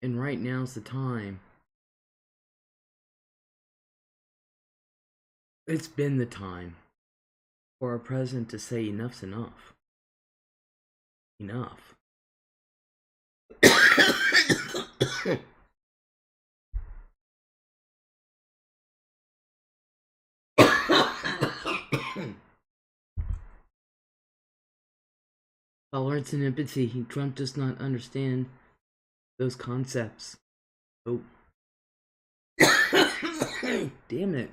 And right now's the time. It's been the time for our president to say enough's enough. Enough. Tolerance and empathy. Trump does not understand those concepts. Oh. Damn it.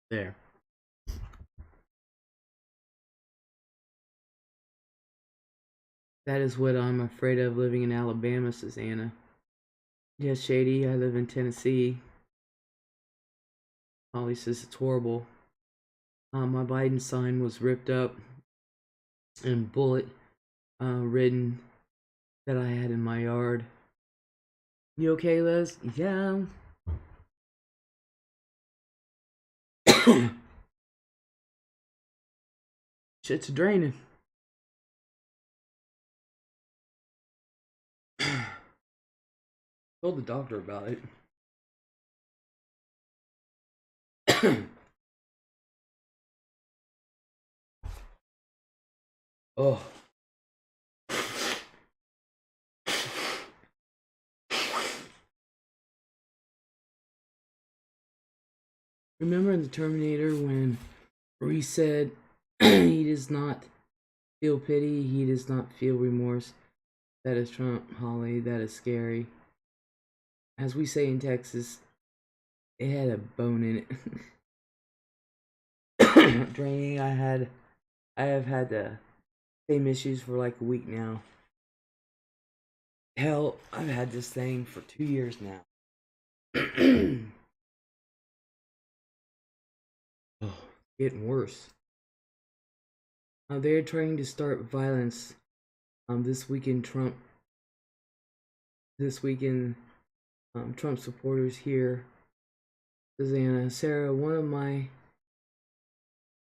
There. That is what I'm afraid of living in Alabama, says Anna. Yes, Shady, I live in Tennessee. Holly says it's horrible. My Biden sign was ripped up and bullet ridden that I had in my yard. You okay, Les? Yeah. Shit's draining. Told the doctor about it. Oh. Remember in the Terminator when Reese said he does not feel pity, he does not feel remorse? That is Trump, Holly. That is scary. As we say in Texas, it had a bone in it. Draining. I have had the same issues for like a week now. Hell, I've had this thing for 2 years now. Oh, getting worse. They're trying to start violence. This weekend, Trump. This weekend, Trump supporters here. Susanna, Sarah, one of my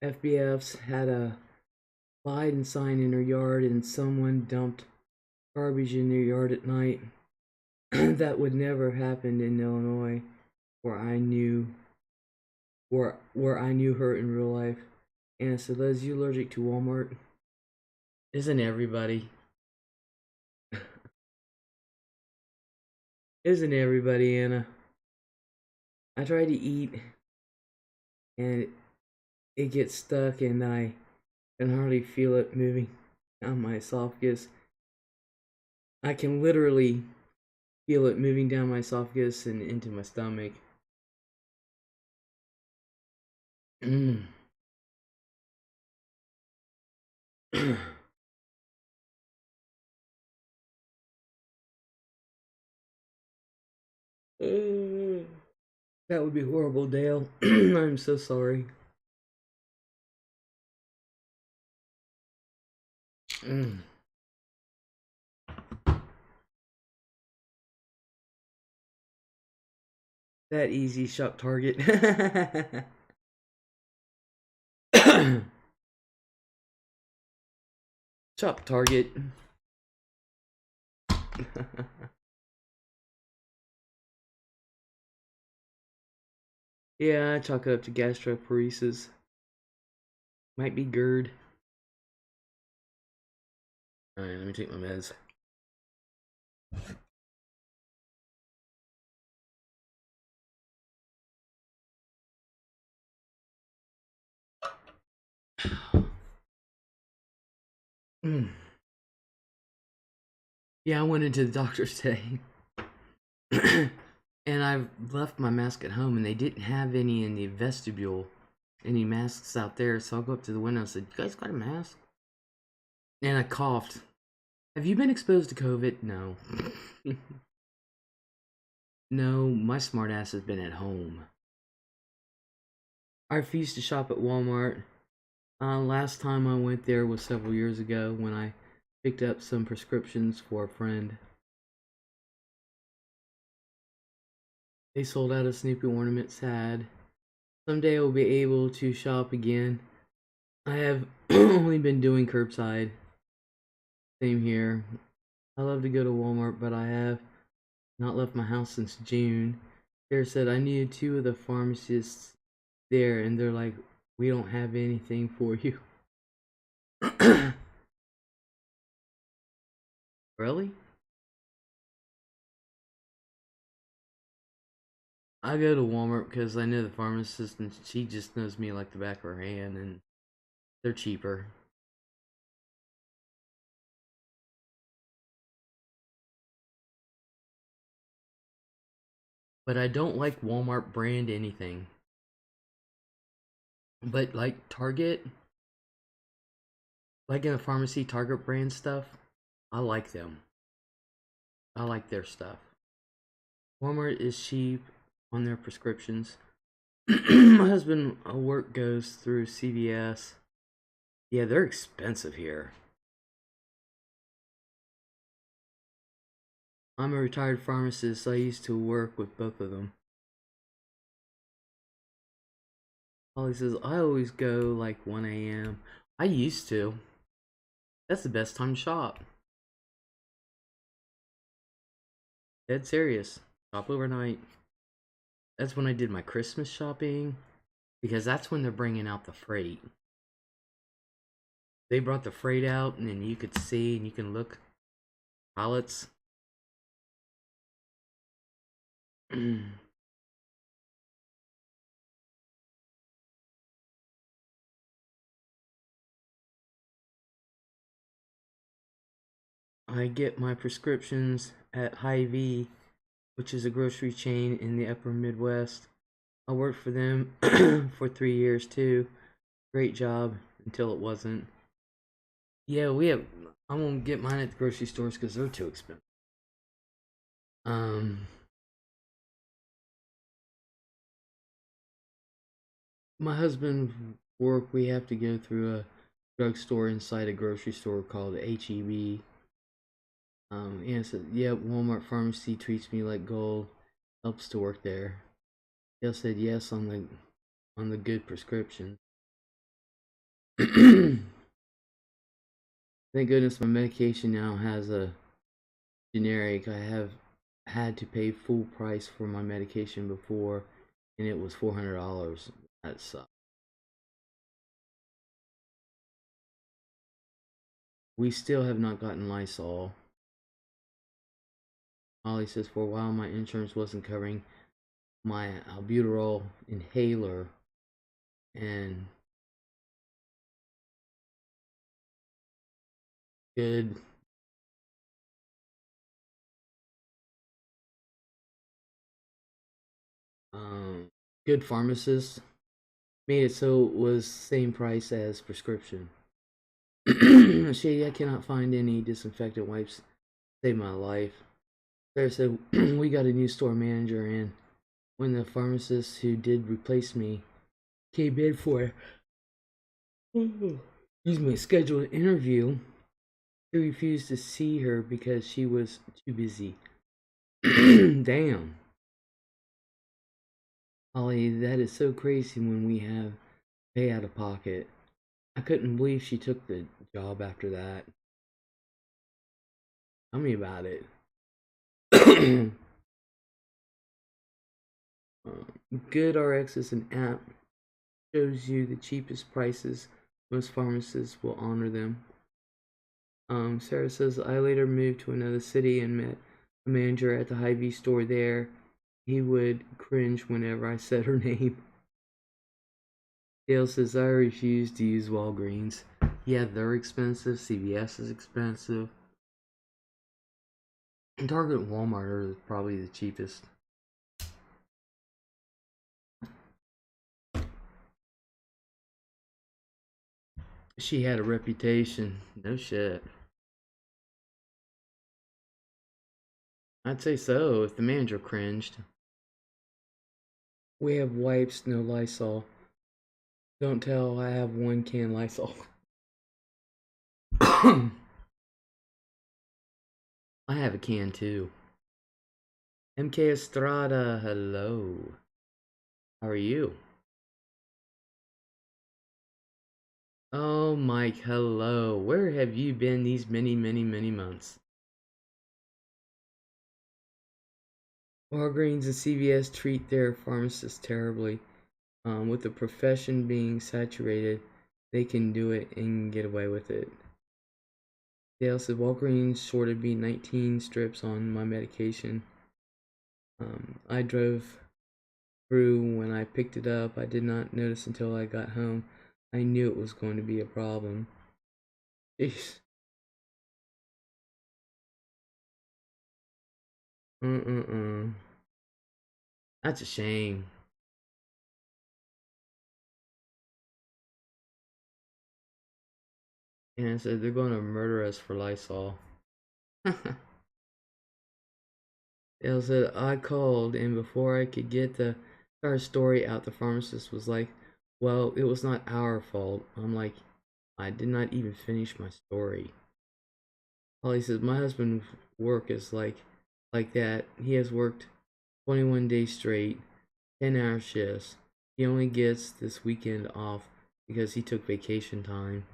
FBFs had a Biden sign in her yard, and someone dumped garbage in their yard at night. That would never happen in Illinois, where I knew her in real life. Anna said, "Les, you allergic to Walmart?" Isn't everybody? Isn't everybody, Anna? I try to eat, and it gets stuck, and I can hardly feel it moving down my esophagus. I can literally feel it moving down my esophagus and into my stomach. That would be horrible, Dale. I'm so sorry. That easy shop target. Shop target. Yeah, I chalk it up to gastroparesis. Might be GERD. Alright, let me take my meds. Yeah, I went into the doctor's today. And I've left my mask at home, and they didn't have any in the vestibule, any masks out there. So I'll go up to the window and said, "You guys got a mask?" And I coughed. Have you been exposed to COVID? No. No, my smartass has been at home. I refuse to shop at Walmart. Last time I went there was several years ago when I picked up some prescriptions for a friend. They sold out a Snoopy ornament. Sad. Someday I'll be able to shop again. I have only been doing curbside. Same here. I love to go to Walmart, but I have not left my house since June. Sarah said I needed two of the pharmacists there, and they're like, "We don't have anything for you." Really? I go to Walmart because I know the pharmacist, and she just knows me like the back of her hand, and they're cheaper. But I don't like Walmart brand anything. But like Target, like in the pharmacy, Target brand stuff, I like them. I like their stuff. Walmart is cheap on their prescriptions. My husband work goes through CVS. Yeah, they're expensive here. I'm a retired pharmacist, so I used to work with both of them. Holly says, I always go like 1 a.m. I used to. That's the best time to shop. Dead serious. Shop overnight. That's when I did my Christmas shopping, because that's when they're bringing out the freight. They brought the freight out, and then you could see and you can look pallets. I get my prescriptions at Hy-Vee, which is a grocery chain in the upper Midwest. I worked for them for 3 years too. Great job until it wasn't. Yeah, we have. I won't get mine at the grocery stores because they're too expensive. Um, my husband's work, we have to go through a drugstore inside a grocery store called HEB. Yeah, so yeah, Walmart pharmacy treats me like gold. Helps to work there. Dale said yes on the good prescription. Thank goodness my medication now has a generic. I have had to pay full price for my medication before, and it was $400. That sucks. We still have not gotten Lysol. Ollie says for a while my insurance wasn't covering my albuterol inhaler, and good um good pharmacist made it so it was same price as prescription. Shady, I cannot find any disinfectant wipes. Saved my life. Sarah said we got a new store manager, and when the pharmacist who did replace me came in for excuse me, scheduled an interview, he refused to see her because she was too busy. Damn. Holly, that is so crazy when we have pay out of pocket. I couldn't believe she took the job after that. Tell me about it. GoodRx is an app, shows you the cheapest prices. Most pharmacists will honor them. Sarah says I later moved to another city and met a manager at the Hy-Vee store there. He would cringe whenever I said her name. Dale says I refuse to use Walgreens. Yeah, they're expensive. CVS is expensive. And Target and Walmart are probably the cheapest. She had a reputation. No shit. I'd say so if the manager cringed. We have wipes, no Lysol. Don't tell I have 1 can Lysol. I have a can too. MK Estrada, hello. How are you? Oh, Mike, hello. Where have you been these many, many, many months? Walgreens and CVS treat their pharmacists terribly. With the profession being saturated, they can do it and get away with it. Dale said Walgreens shorted me 19 strips on my medication. I drove through when I picked it up. I did not notice until I got home. I knew it was going to be a problem. Jeez. Mm-mm-mm. That's a shame. And I said they're going to murder us for Lysol. Dale said I called, and before I could get the entire story out, the pharmacist was like, "Well, it was not our fault." I'm like, I did not even finish my story. Holly says my husband's work is like that. He has worked 21 days straight, 10-hour shifts. He only gets this weekend off because he took vacation time.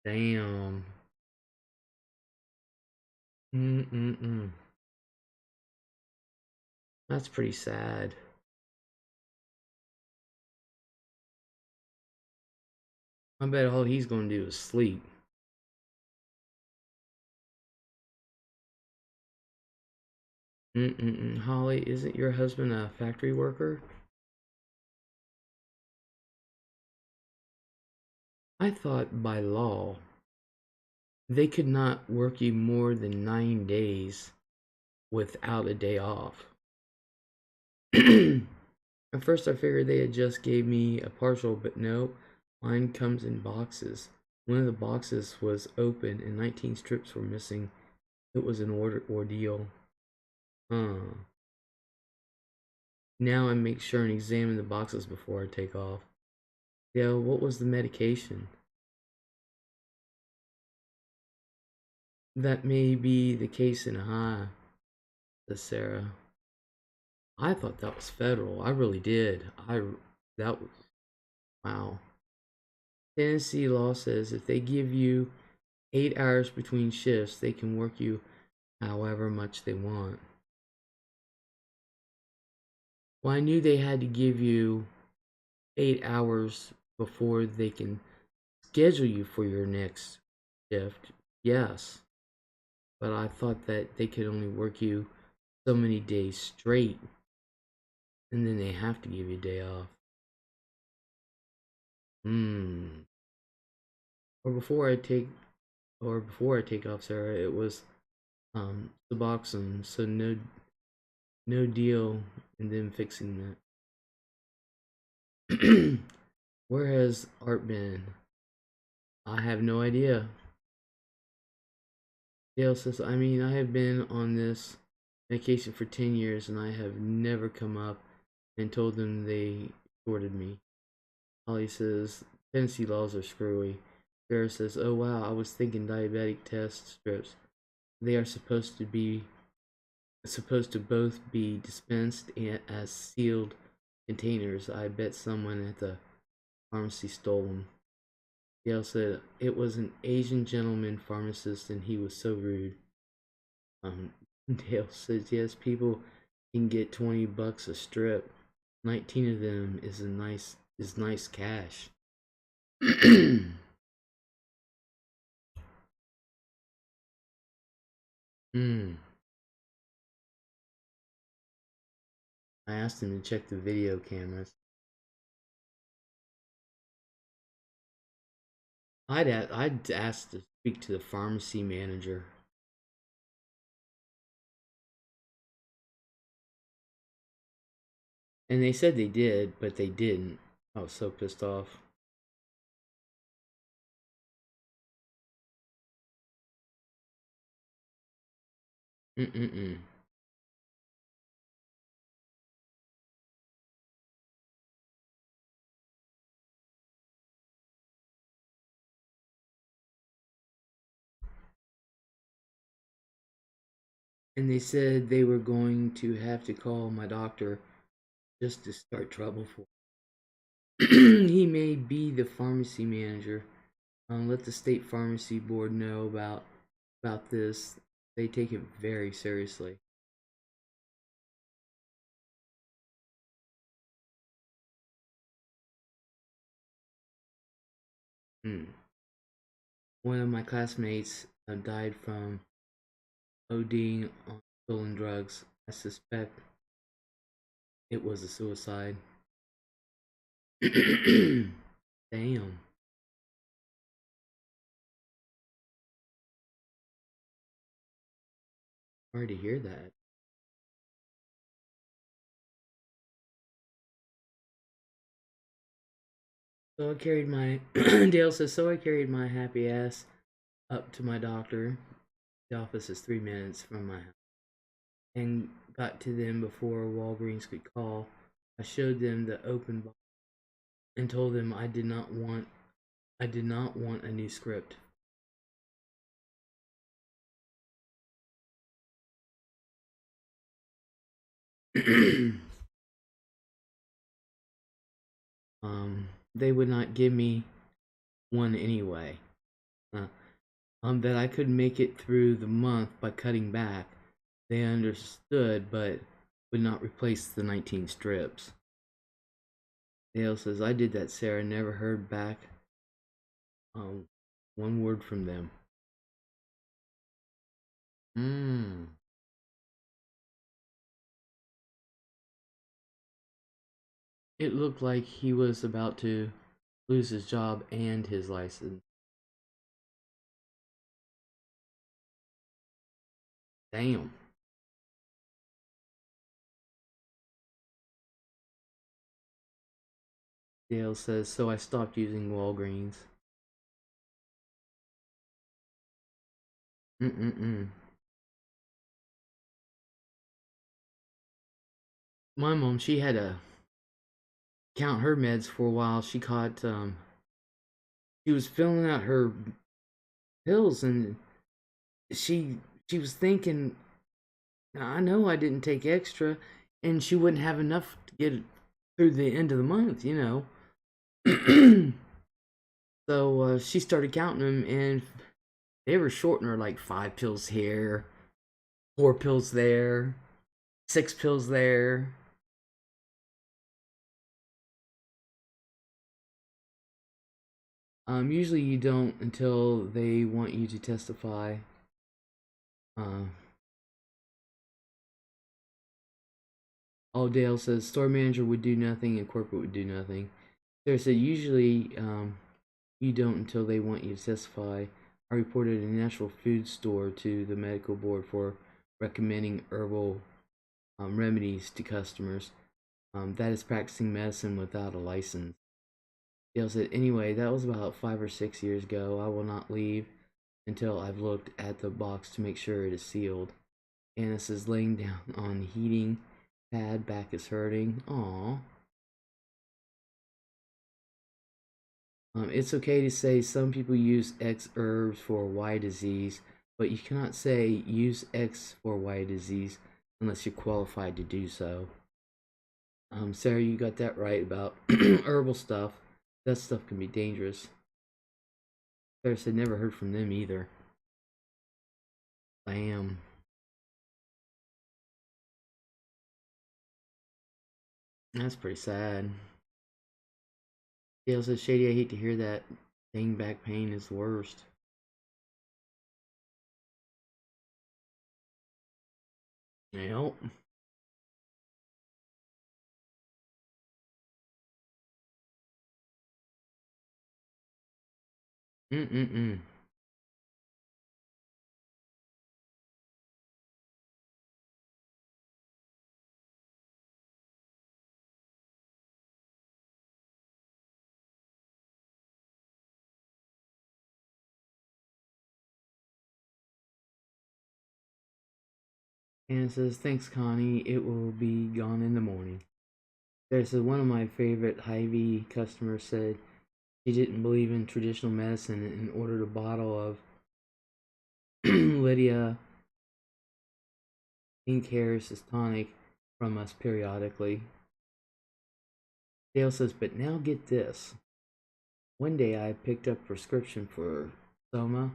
Damn. Mm-mm-mm. That's pretty sad. I bet all he's gonna do is sleep. Mm-mm-mm. Holly, isn't your husband a factory worker? I thought by law they could not work you more than 9 days without a day off. At first I figured they had just gave me a partial, but no, mine comes in boxes. One of the boxes was open and 19 strips were missing. It was an ordeal. Huh. Now I make sure and examine the boxes before I take off. Yeah, what was the medication? That may be the case in Ohio, says Sarah. I thought that was federal. I really did. That was wow. Tennessee law says if they give you 8 hours between shifts, they can work you however much they want. Well, I knew they had to give you 8 hours before they can schedule you for your next shift. Yes, but I thought that they could only work you so many days straight, and then they have to give you a day off. Hmm. Or before I take, or before I take off, Sarah, it was Suboxone, so no deal in them fixing that. Where has Art been? I have no idea. Dale says, I mean, I have been on this medication for 10 years and I have never come up and told them they shorted me. Holly says, Tennessee laws are screwy. Sarah says, oh wow, I was thinking diabetic test strips. They are supposed to both be dispensed as sealed containers. I bet someone at the pharmacy stole them. Dale said it was an Asian gentleman pharmacist and he was so rude. Um, Dale says yes, people can get $20 a strip. 19 of them is nice cash. Hmm. I asked him to check the video cameras. I'd ask to speak to the pharmacy manager. And they said they did, but they didn't. I was so pissed off. Mm-mm-mm. And they said they were going to have to call my doctor just to start trouble for. He may be the pharmacy manager. Let the state pharmacy board know about this. They take it very seriously. Hmm. One of my classmates died from ODing on stolen drugs. I suspect it was a suicide. Damn. Sorry to hear that. So I carried my Dale says so I carried my happy ass up to my doctor. The office is 3 minutes from my house. And got to them before Walgreens could call. I showed them the open box and told them I did not want a new script. They would not give me one anyway. Uh, that I could make it through the month by cutting back. They understood, but would not replace the 19 strips. Dale says, I did that, Sarah. Never heard back um, one word from them. Hmm. It looked like he was about to lose his job and his license. Damn. Dale says, so I stopped using Walgreens. Mm-mm-mm. My mom, she had to count her meds for a while. She was filling out her pills and she she was thinking, I know I didn't take extra, and she wouldn't have enough to get it through the end of the month, So she started counting them, and they were shorting her like 5 pills here, 4 pills there, 6 pills there. Usually you don't until they want you to testify. Uh, All Dale says store manager would do nothing and corporate would do nothing. Sarah said usually you don't until they want you to testify. I reported a natural food store to the medical board for recommending herbal remedies to customers. That is practicing medicine without a license. Dale said, anyway, that was about 5 or 6 years ago. I will not leave until I've looked at the box to make sure it is sealed. Anna says, laying down on heating pad, back is hurting. Aww. It's okay to say some people use X herbs for Y disease, but you cannot say use X for Y disease unless you're qualified to do so. Sarah, you got that right about herbal stuff. That stuff can be dangerous. Sarah said never heard from them either. Bam. That's pretty sad. Dale says, Shady, I hate to hear that. Dang, back pain is the worst. Yep. Mm-mm-mm. And it says, thanks, Connie. It will be gone in the morning. There's one of my favorite Hy-Vee customers said she didn't believe in traditional medicine and ordered a bottle of Lydia Pink Harris's tonic from us periodically. Dale says, but now get this. One day I picked up a prescription for Soma.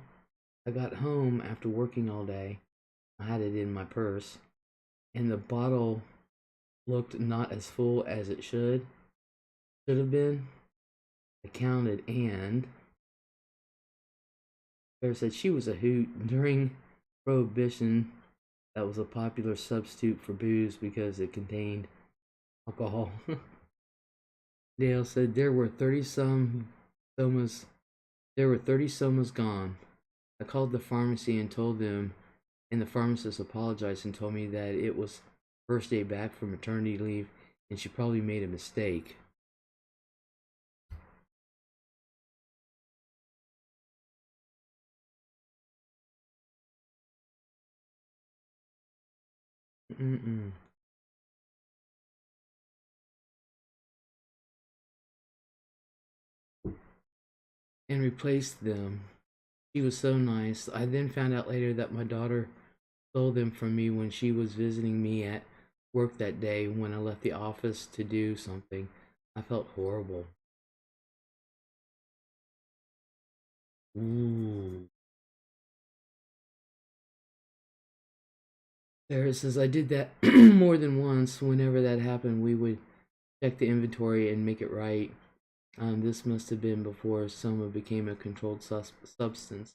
I got home after working all day. I had it in my purse, and the bottle looked not as full as it should have been. I counted, and Claire said she was a hoot. During Prohibition, that was a popular substitute for booze because it contained alcohol. Dale said there were 30 some somas. There were 30 somas gone. I called the pharmacy and told them, and the pharmacist apologized and told me that it was first day back from maternity leave and she probably made a mistake. Mm-mm. And replaced them. She was so nice. I then found out later that my daughter stole them from me when she was visiting me at work that day when I left the office to do something. I felt horrible. Ooh. Sarah says I did that more than once. Whenever that happened, we would check the inventory and make it right. This must have been before Soma became a controlled substance.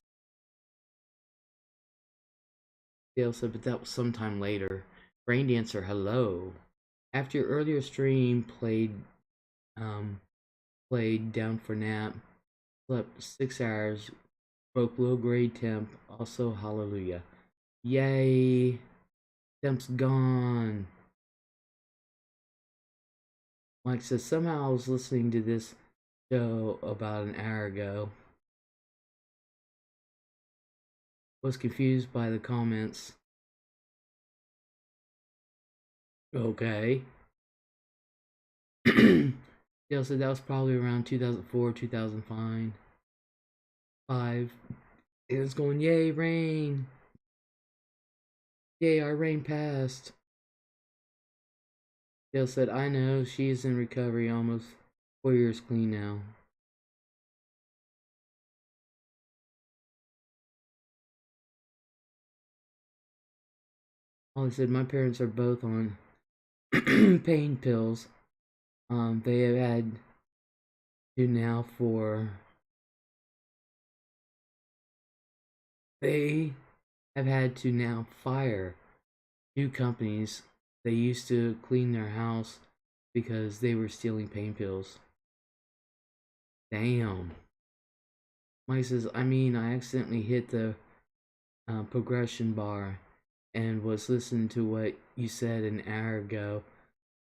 Dale said, but that was sometime later. Brain Dancer, hello. After your earlier stream um, played down for nap, slept 6 hours, broke low grade temp, also hallelujah. Yay! Temp's gone. Mike says, somehow I was listening to this show about an hour ago. Was confused by the comments. Okay. Dale said that was probably around 2004, 2005. It was going, yay, rain. Yay, our rain passed. Dale said, I know, she's in recovery almost 4 years clean now. Holly said, my parents are both on pain pills. They have had to now for they have had to now fire 2 companies. They used to clean their house because they were stealing pain pills. Damn. Mike says, I mean, I accidentally hit the progression bar and was listening to what you said an hour ago,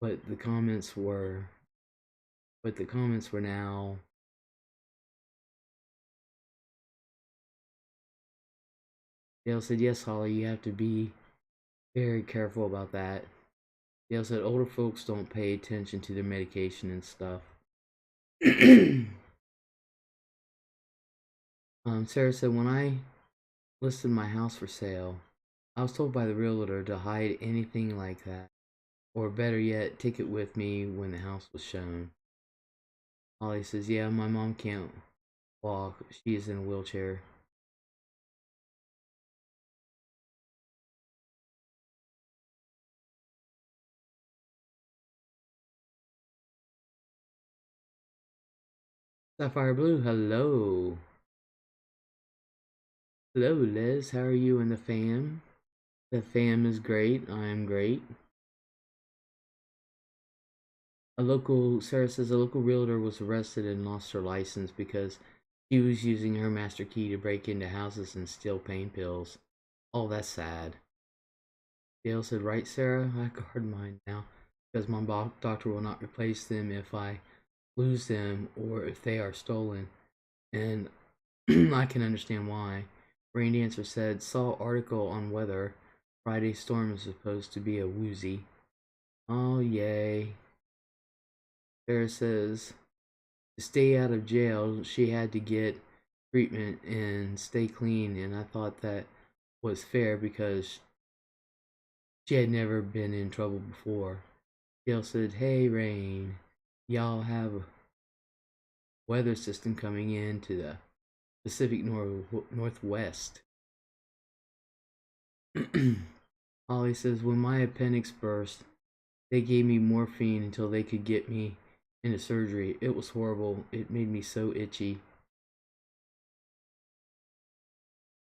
but the comments were, now. Dale said, yes, Holly, you have to be very careful about that. Dale said, older folks don't pay attention to their medication and stuff. Sarah said, when I listed my house for sale, I was told by the realtor to hide anything like that, or better yet, take it with me when the house was shown. Holly says, yeah, my mom can't walk. She is in a wheelchair. Sapphire Blue, hello. Hello, Liz. How are you and the fam? The fam is great. I am great. Sarah says, a local realtor was arrested and lost her license because She was using her master key to break into houses and steal pain pills. Oh, that's sad. Dale said, right, Sarah? I guard mine now because my doctor will not replace them if I lose them or if they are stolen. And I can understand why. Rain Dancer said, saw article on weather. Friday storm is supposed to be a woozy. Oh, yay. Sarah says, to stay out of jail, she had to get treatment and stay clean, and I thought that was fair because she had never been in trouble before. Dale said, hey, Rain, y'all have a weather system coming in to the Pacific Northwest. Holly says, when my appendix burst, they gave me morphine until they could get me into surgery. It was horrible. It made me so itchy.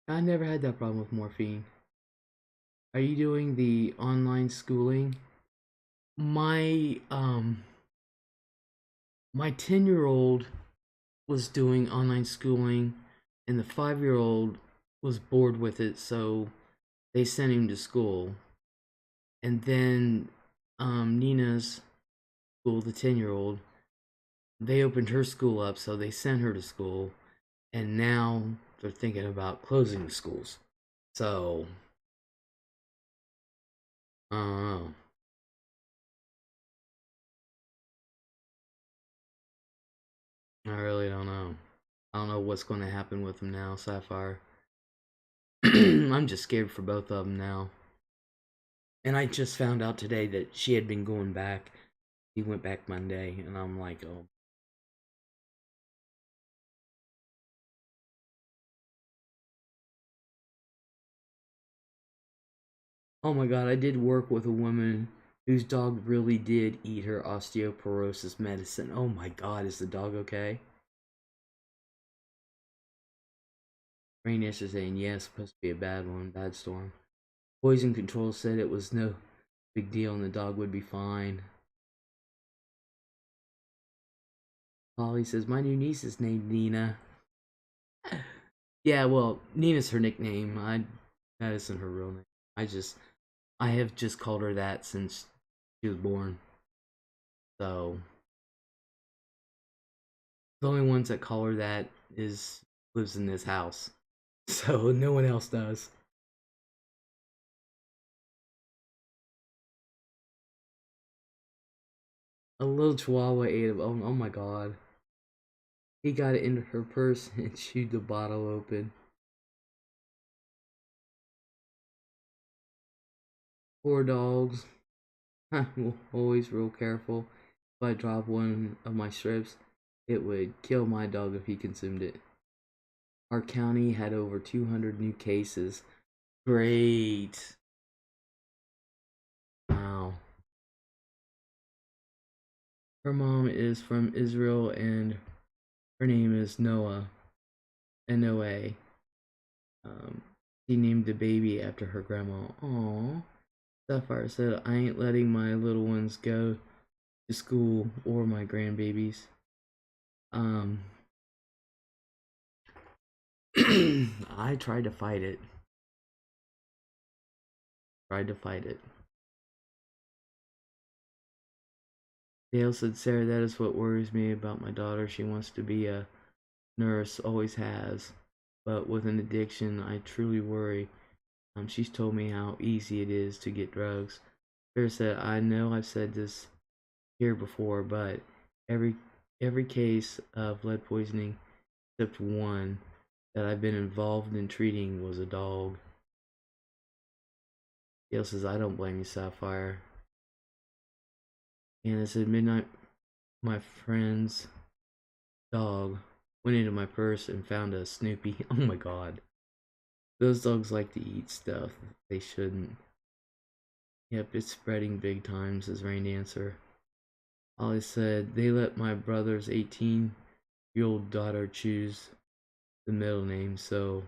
I never had that problem with morphine. Are you doing the online schooling? My my 10-year-old was doing online schooling and the 5-year-old was bored with it, so they sent him to school. And then Nina's school, the 10-year-old, they opened her school up, so they sent her to school, and now they're thinking about closing the schools. So I don't know. I really don't know. I don't know what's going to happen with them now, Sapphire. I'm just scared for both of them now. And I just found out today that she had been going back. He went back Monday, and I'm like, oh. Oh my god, I did work with a woman whose dog really did eat her osteoporosis medicine. Oh my god, is the dog okay? Rain is saying, yes, supposed to be a bad one, bad storm. Poison control said it was no big deal and the dog would be fine. Polly says, my new niece is named Nina. Yeah, well, Nina's her nickname. That isn't her real name. I have just called her that since she was born. So the only ones that call her that is lives in this house. So no one else does. A little chihuahua ate it. Oh my god. He got it into her purse and chewed the bottle open. Poor dogs. I'm always real careful. If I drop one of my strips, it would kill my dog if he consumed it. Our county had over 200 new cases. Great. Wow. Her mom is from Israel and her name is Noah. N-O-A. She named the baby after her grandma. Aww. Sapphire said, I ain't letting my little ones go to school or my grandbabies. I tried to fight it. Tried to fight it. Dale said, Sarah, that is what worries me about my daughter. She wants to be a nurse, always has. But with an addiction, I truly worry. She's told me how easy it is to get drugs. Sarah said, I know I've said this here before, but every case of lead poisoning except one that I've been involved in treating was a dog. Dale says, I don't blame you, Sapphire. And it said, midnight, my friend's dog went into my purse and found a Snoopy. Oh my god. Those dogs like to eat stuff they shouldn't. Yep, it's spreading big time, says Rain Dancer. Ollie said, they let my brother's 18-year-old daughter choose the middle name, so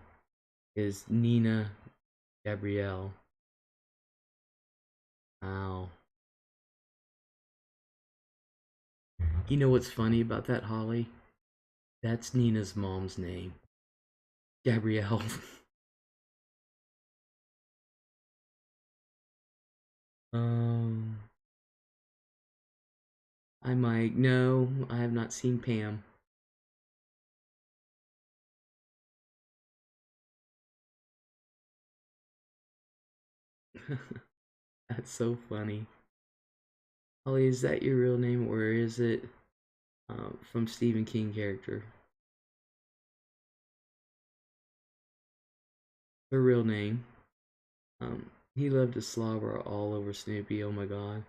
is Nina Gabrielle. Wow. You know what's funny about that, Holly? That's Nina's mom's name. Gabrielle. um, I might. No, I have not seen Pam. That's so funny. Holly, is that your real name or is it from Stephen King character? Her real name. He loved to slobber all over Snoopy. Oh my god.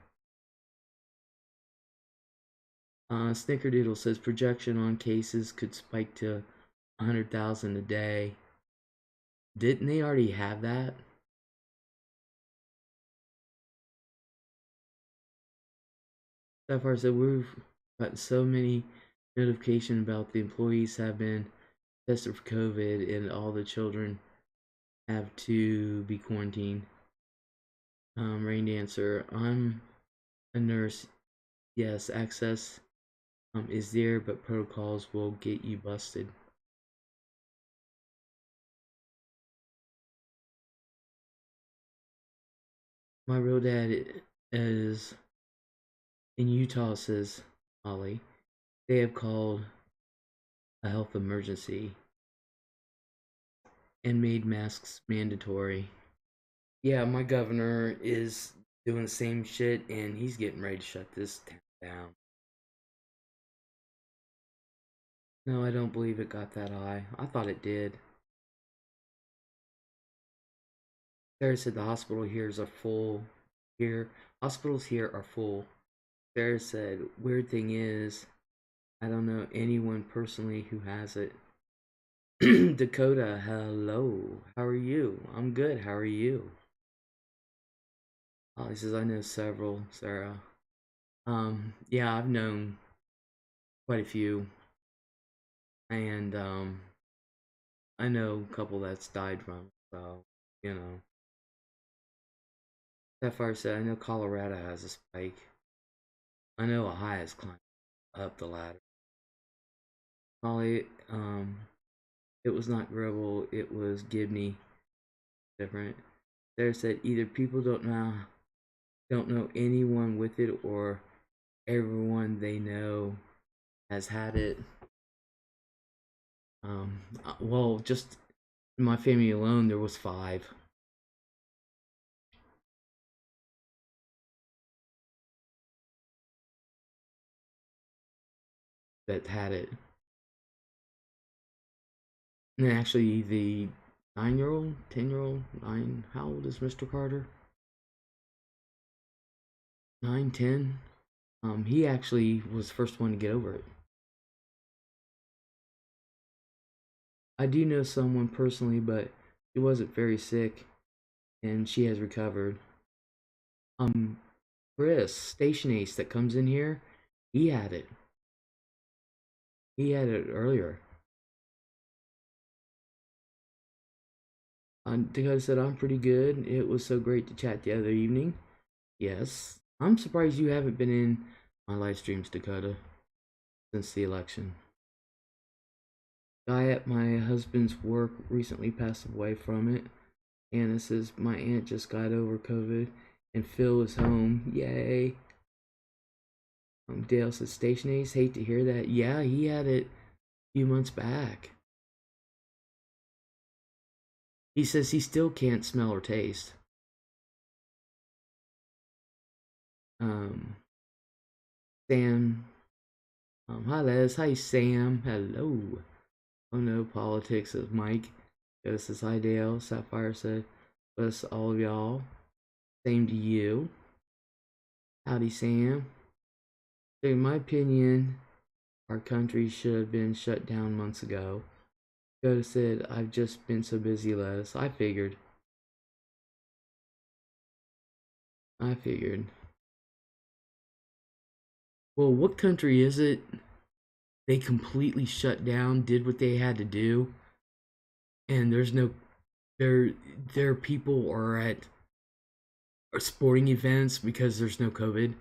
Snickerdoodle says projection on cases could spike to 100,000 a day. Didn't they already have that? That far said we've got so many notifications about the employees have been tested for COVID and all the children have to be quarantined. Rain Dancer, I'm a nurse. Yes, access is there, but protocols will get you busted. My real dad is in Utah, says Ollie. They have called a health emergency and made masks mandatory. Yeah, my governor is doing the same shit and he's getting ready to shut this town down. No, I don't believe it got that high. I thought it did. Sarah said the hospital here is a full here. Hospitals here are full. Sarah said, weird thing is, I don't know anyone personally who has it. Dakota, hello. How are you? I'm good. How are you? He says, I know several, Sarah. Yeah, I've known quite a few. And, I know a couple that's died from it, so, you know. Sapphire said, I know Colorado has a spike. I know Ohio has climbed up the ladder. Molly, it was not Gribble, it was Gibney. Different. Sarah said either people don't know anyone with it or everyone they know has had it. Well, just in my family alone, there was 5. That had it. And actually, the 9-year-old, 10-year-old, 9. How old is Mr. Carter? 9, 10. He actually was the first one to get over it. I do know someone personally, but she wasn't very sick, and she has recovered. Chris, Station Ace, that comes in here, he had it. He had it earlier. Dakota said, I'm pretty good. It was so great to chat the other evening. Yes. I'm surprised you haven't been in my live streams, Dakota, since the election. Guy at my husband's work recently passed away from it. Anna says, my aunt just got over COVID and Phil is home. Yay. Dale says, Station Ace, hate to hear that. Yeah, he had it a few months back. He says he still can't smell or taste. Sam. Hi Les. Hi Sam. Hello. Oh no, politics, says Mike. Ghost says hi Dale. Sapphire said, bless all of y'all. Same to you. Howdy Sam. So in my opinion, our country should have been shut down months ago. Ghost said, I've just been so busy, Les. I figured. Well, what country is it? They completely shut down, did what they had to do, and there's no their people are at sporting events because there's no COVID.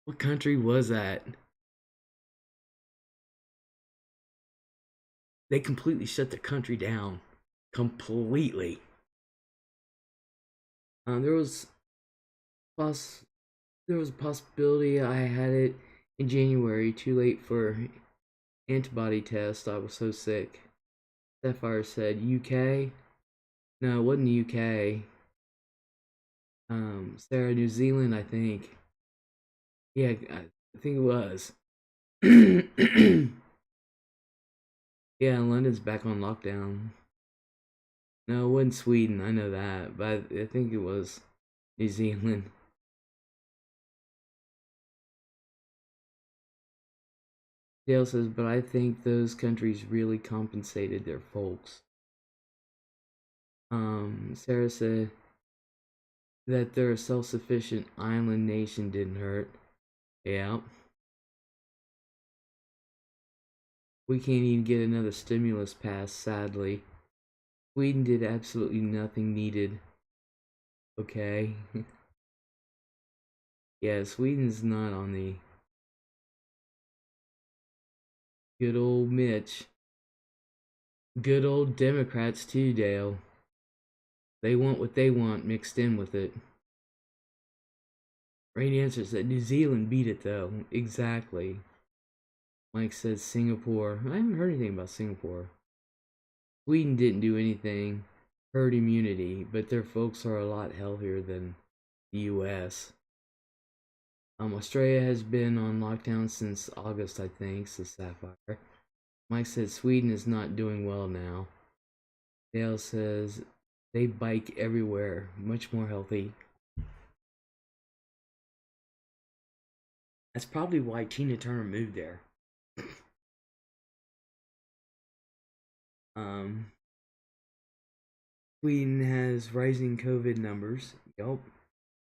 What country was that? they completely shut the country down. Completely. There was poss there was a possibility I had it in January, too late for antibody test. I was so sick. Sapphire said, UK? No, it wasn't the UK. Sarah, New Zealand, I think. Yeah, I think it was. Yeah, London's back on lockdown. No, it wasn't Sweden, I know that, but I think it was New Zealand. Dale says, but I think those countries really compensated their folks. Sarah said that their self-sufficient island nation didn't hurt. Yeah. We can't even get another stimulus passed, sadly. Sweden did absolutely nothing needed. Okay. Yeah, Sweden's not on the good old Mitch. Good old Democrats too, Dale. They want what they want mixed in with it. Right answer said New Zealand beat it though. Exactly. Mike says Singapore. I haven't heard anything about Singapore. Sweden didn't do anything. Herd immunity, but their folks are a lot healthier than the US. Australia has been on lockdown since August, I think, says Sapphire. Mike says Sweden is not doing well now. Dale says they bike everywhere, much more healthy. That's probably why Tina Turner moved there. um, Sweden has rising COVID numbers. Yup.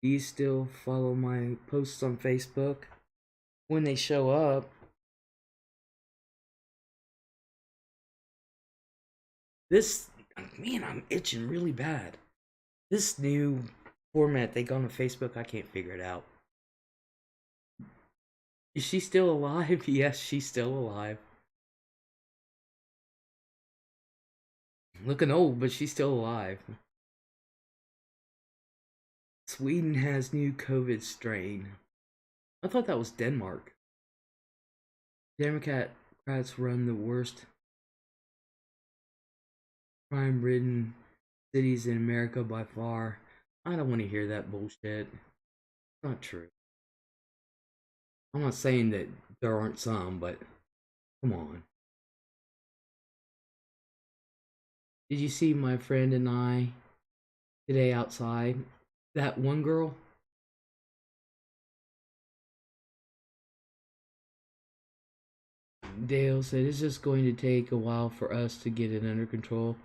Do you still follow my posts on Facebook? When they show up, this, man, I'm itching really bad. This new format they got on Facebook, I can't figure it out. Is she still alive? Yes, she's still alive. Looking old, but she's still alive. Sweden has new COVID strain. I thought that was Denmark. Democrats run the worst crime-ridden cities in America by far. I don't want to hear that bullshit. It's not true. I'm not saying that there aren't some, but come on. Did you see my friend and I today outside? That one girl? Dale said it's just going to take a while for us to get it under control.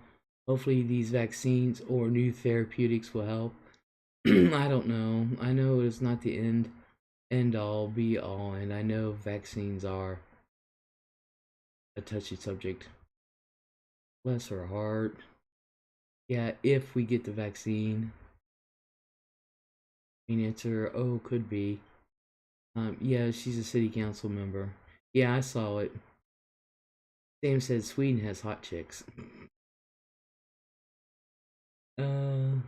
Hopefully these vaccines or new therapeutics will help. I don't know. I know it's not the end all be all, and I know vaccines are a touchy subject. Bless her heart. Yeah, if we get the vaccine. Main answer, oh, could be. Yeah, she's a city council member. Yeah, I saw it. Sam said Sweden has hot chicks. Uh,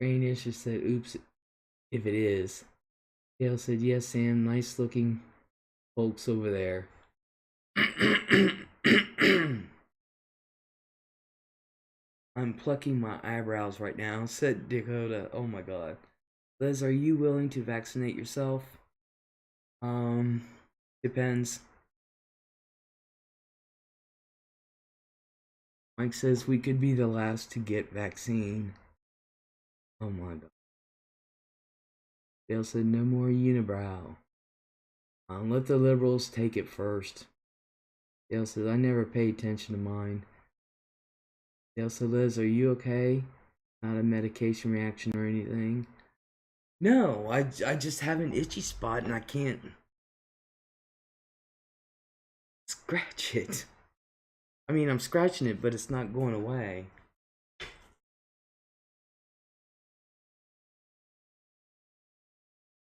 Rain just said, oops, if it is. Dale said, yes, Sam, nice looking folks over there. I'm plucking my eyebrows right now, said Dakota. Oh my god. Liz, are you willing to vaccinate yourself? Depends. Mike says we could be the last to get vaccine. Oh my god. Dale said no more unibrow. Let the liberals take it first. Dale says I never pay attention to mine. Dale said, Liz, are you okay? Not a medication reaction or anything? No, I just have an itchy spot and I can't scratch it. I mean, I'm scratching it, but it's not going away.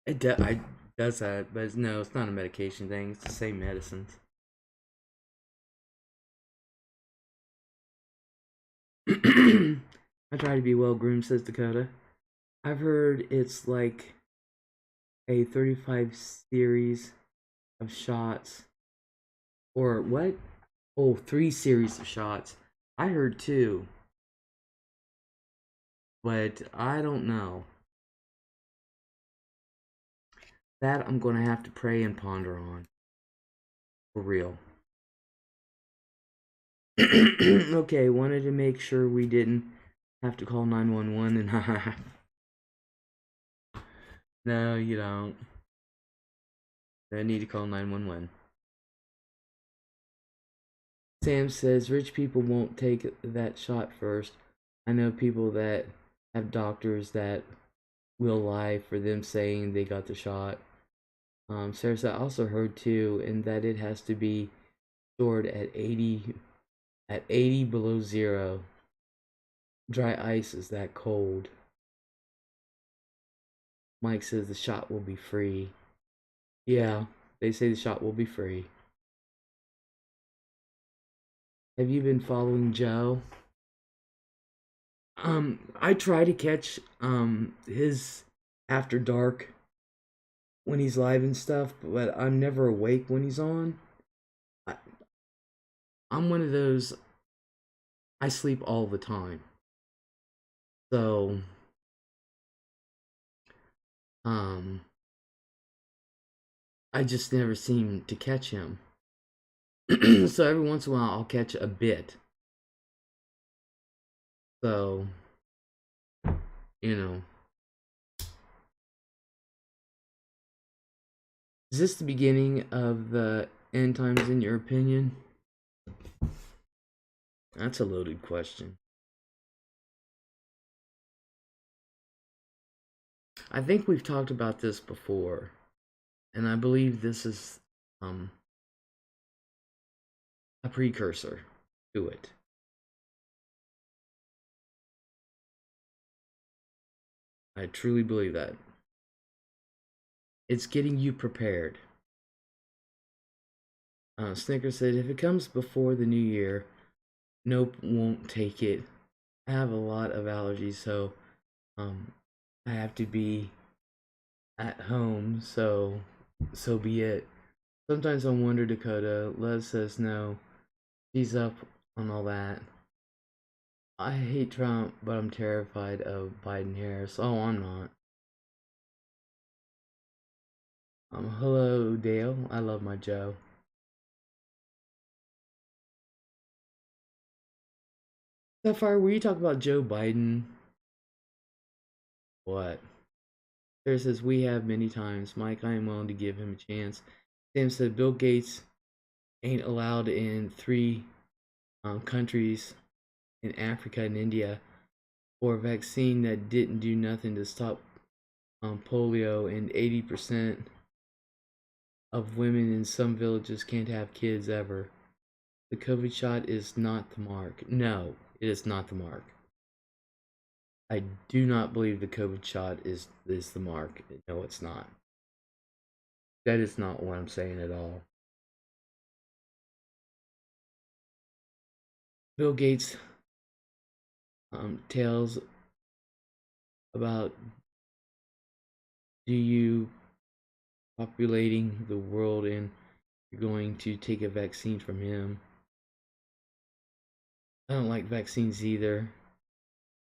It does that, but no, it's not a medication thing. It's the same medicines. I try to be well groomed, says Dakota. I've heard it's like a 35 series of shots. Or what? Oh, 3 series of shots. I heard 2, but I don't know. That I'm gonna have to pray and ponder on. For real. Okay, wanted to make sure we didn't have to call 911 and no, you don't. I need to call 911. Sam says rich people won't take that shot first. I know people that have doctors that will lie for them saying they got the shot. Sarah said I also heard too, and that it has to be stored at 80 below zero. Dry ice is that cold. Mike says the shot will be free. Yeah, they say the shot will be free. Have you been following Joe? I try to catch his after dark when he's live and stuff, but I'm never awake when he's on. I, I'm one of those. I sleep all the time, so um, I just never seem to catch him. So every once in a while, I'll catch a bit. So you know, is this the beginning of the end times in your opinion? That's a loaded question. I think we've talked about this before, and I believe this is um, a precursor to it. I truly believe that. It's getting you prepared. Snicker said, if it comes before the new year, nope, won't take it. I have a lot of allergies, so um, I have to be at home, so be it. Sometimes I wonder, Dakota. Les says no. She's up on all that. I hate Trump, but I'm terrified of Biden Harris. Oh, I'm not. Hello, Dale. I love my Joe. Sapphire, were you talking about Joe Biden? What? Sarah says, we have many times. Mike, I am willing to give him a chance. Sam said, Bill Gates ain't allowed in 3 countries in Africa and India for a vaccine that didn't do nothing to stop polio, and 80% of women in some villages can't have kids ever. The COVID shot is not the mark. No, it is not the mark. I do not believe the COVID shot is the mark. No, it's not. That is not what I'm saying at all. Bill Gates tells about do you populating the world and you're going to take a vaccine from him. I don't like vaccines either.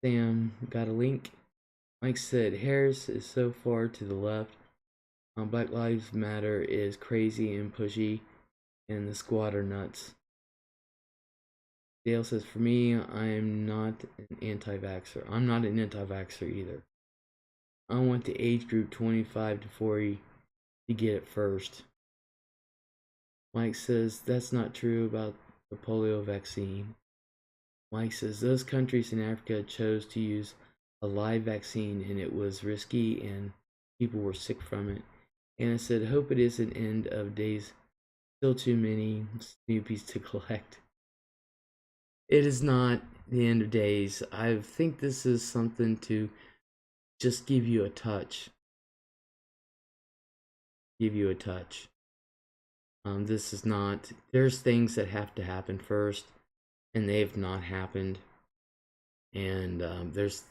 Sam got a link. Mike said Harris is so far to the left. Black Lives Matter is crazy and pushy, and the squad are nuts. Dale says, for me, I am not an anti-vaxxer. I'm not an anti-vaxxer either. I want the age group 25 to 40 to get it first. Mike says, that's not true about the polio vaccine. Mike says, those countries in Africa chose to use a live vaccine and it was risky and people were sick from it. Anna said, hope it isn't end of days. Still too many Snoopies to collect. It is not the end of days. I think this is something to just give you a touch. Give you a touch. This is not, there's things that have to happen first, and they have not happened. And there's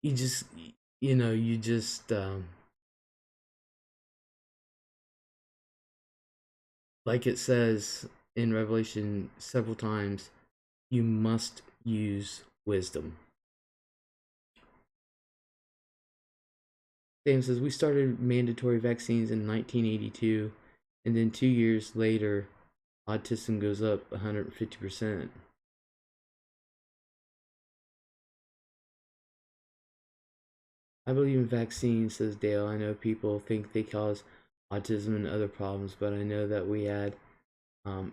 you just you just like it says in Revelation several times, you must use wisdom. Sam says we started mandatory vaccines in 1982, and then 2 years later, autism goes up 150%. I believe in vaccines, says Dale. I know people think they cause autism and other problems, but I know that we had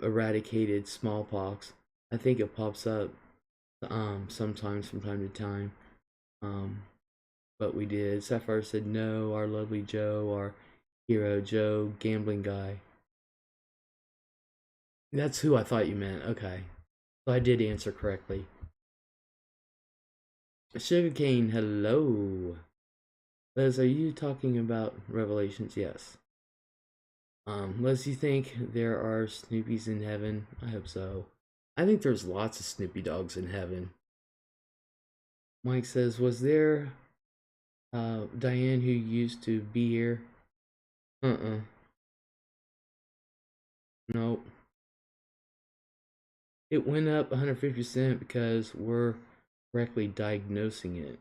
eradicated smallpox. I think it pops up sometimes from time to time. Um, but we did. Sapphire said no, our lovely Joe, our hero Joe, gambling guy. That's who I thought you meant. Okay. So I did answer correctly. Sugarcane, hello. Liz, are you talking about Revelations? Yes. Liz, you think there are Snoopies in heaven? I hope so. I think there's lots of Snoopy dogs in heaven. Mike says, was there Diane who used to be here? Uh-uh. Nope. It went up 150% because we're correctly diagnosing it.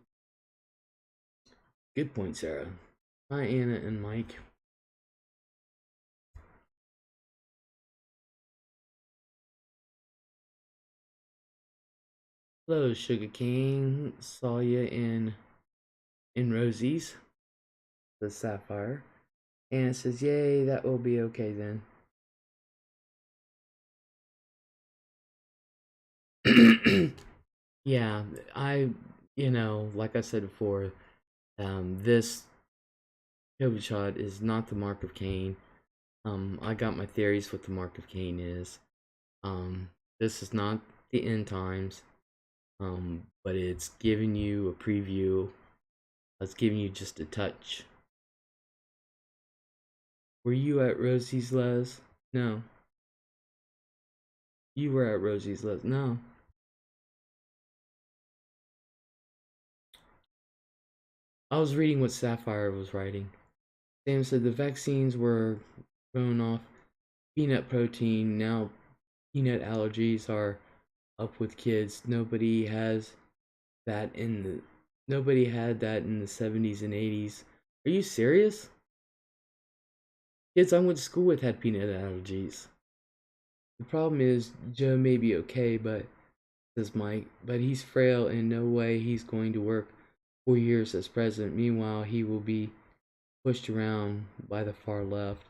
Good point, Sarah. Hi, Anna and Mike. Hello, Sugar King. Saw you in Rosie's, the Sapphire. Anna says, yay, that will be okay then. Yeah, like I said before, this COVID shot is not the mark of Cain. I got my theories what the mark of Cain is. This is not the end times, but it's giving you a preview. It's giving you just a touch. Were you at Rosie's, Les? No. You were at Rosie's, Les? No. I was reading what Sapphire was writing. Sam said the vaccines were thrown off peanut protein. Now peanut allergies are up with kids. Nobody had that in the 70s and 80s. Are you serious? Kids I went to school with had peanut allergies. The problem is Joe may be okay, but says Mike, but he's frail and no way he's going to work 4 years as president. Meanwhile, he will be pushed around by the far left.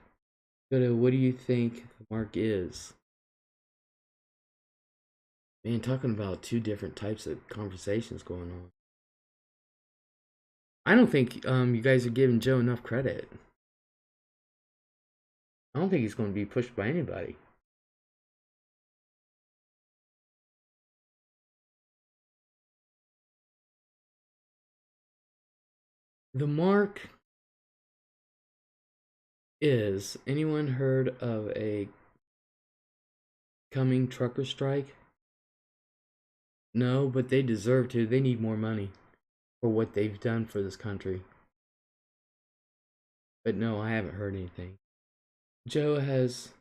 But what do you think the mark is? Man, talking about two different types of conversations going on. I don't think you guys are giving Joe enough credit. I don't think he's going to be pushed by anybody. The mark is, anyone heard of a coming trucker strike? No, but they deserve to. They need more money for what they've done for this country. But no, I haven't heard anything. Joe has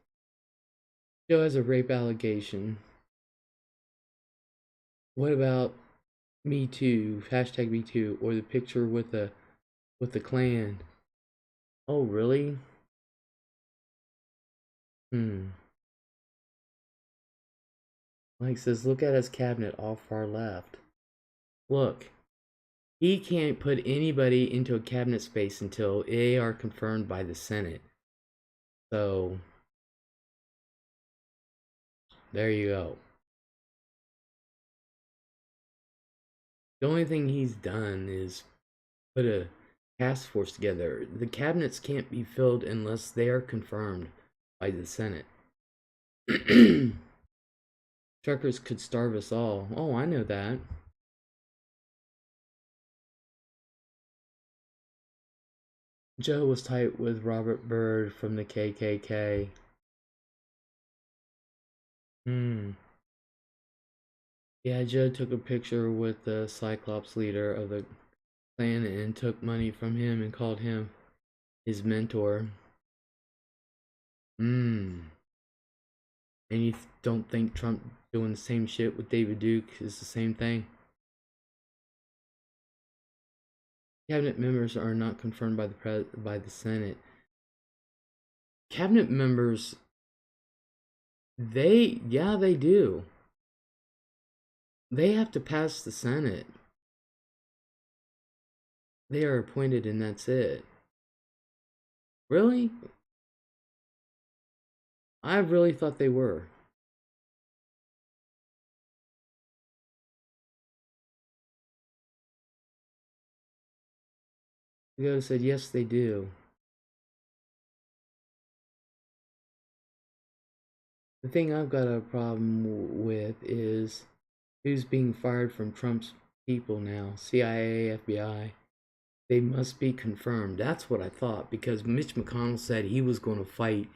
a rape allegation. What about Me Too? Hashtag Me Too, or the picture with the Klan. Oh, really? Mike says, look at his cabinet all far left. Look, he can't put anybody into a cabinet space until they are confirmed by the Senate. So, there you go. The only thing he's done is put a task force together. The cabinets can't be filled unless they are confirmed by the Senate. Truckers could starve us all. Oh, I know that. Joe was tight with Robert Byrd from the KKK. Yeah, Joe took a picture with the Cyclops leader of the clan and took money from him and called him his mentor. And you don't think Trump doing the same shit with David Duke is the same thing? Cabinet members are not confirmed by the Senate. Cabinet members, they do. They have to pass the Senate. They are appointed and that's it. Really? I really thought they were. The guy said yes, they do. The thing I've got a problem with is who's being fired from Trump's people now. CIA, FBI. They must be confirmed. That's what I thought because Mitch McConnell said he was going to fight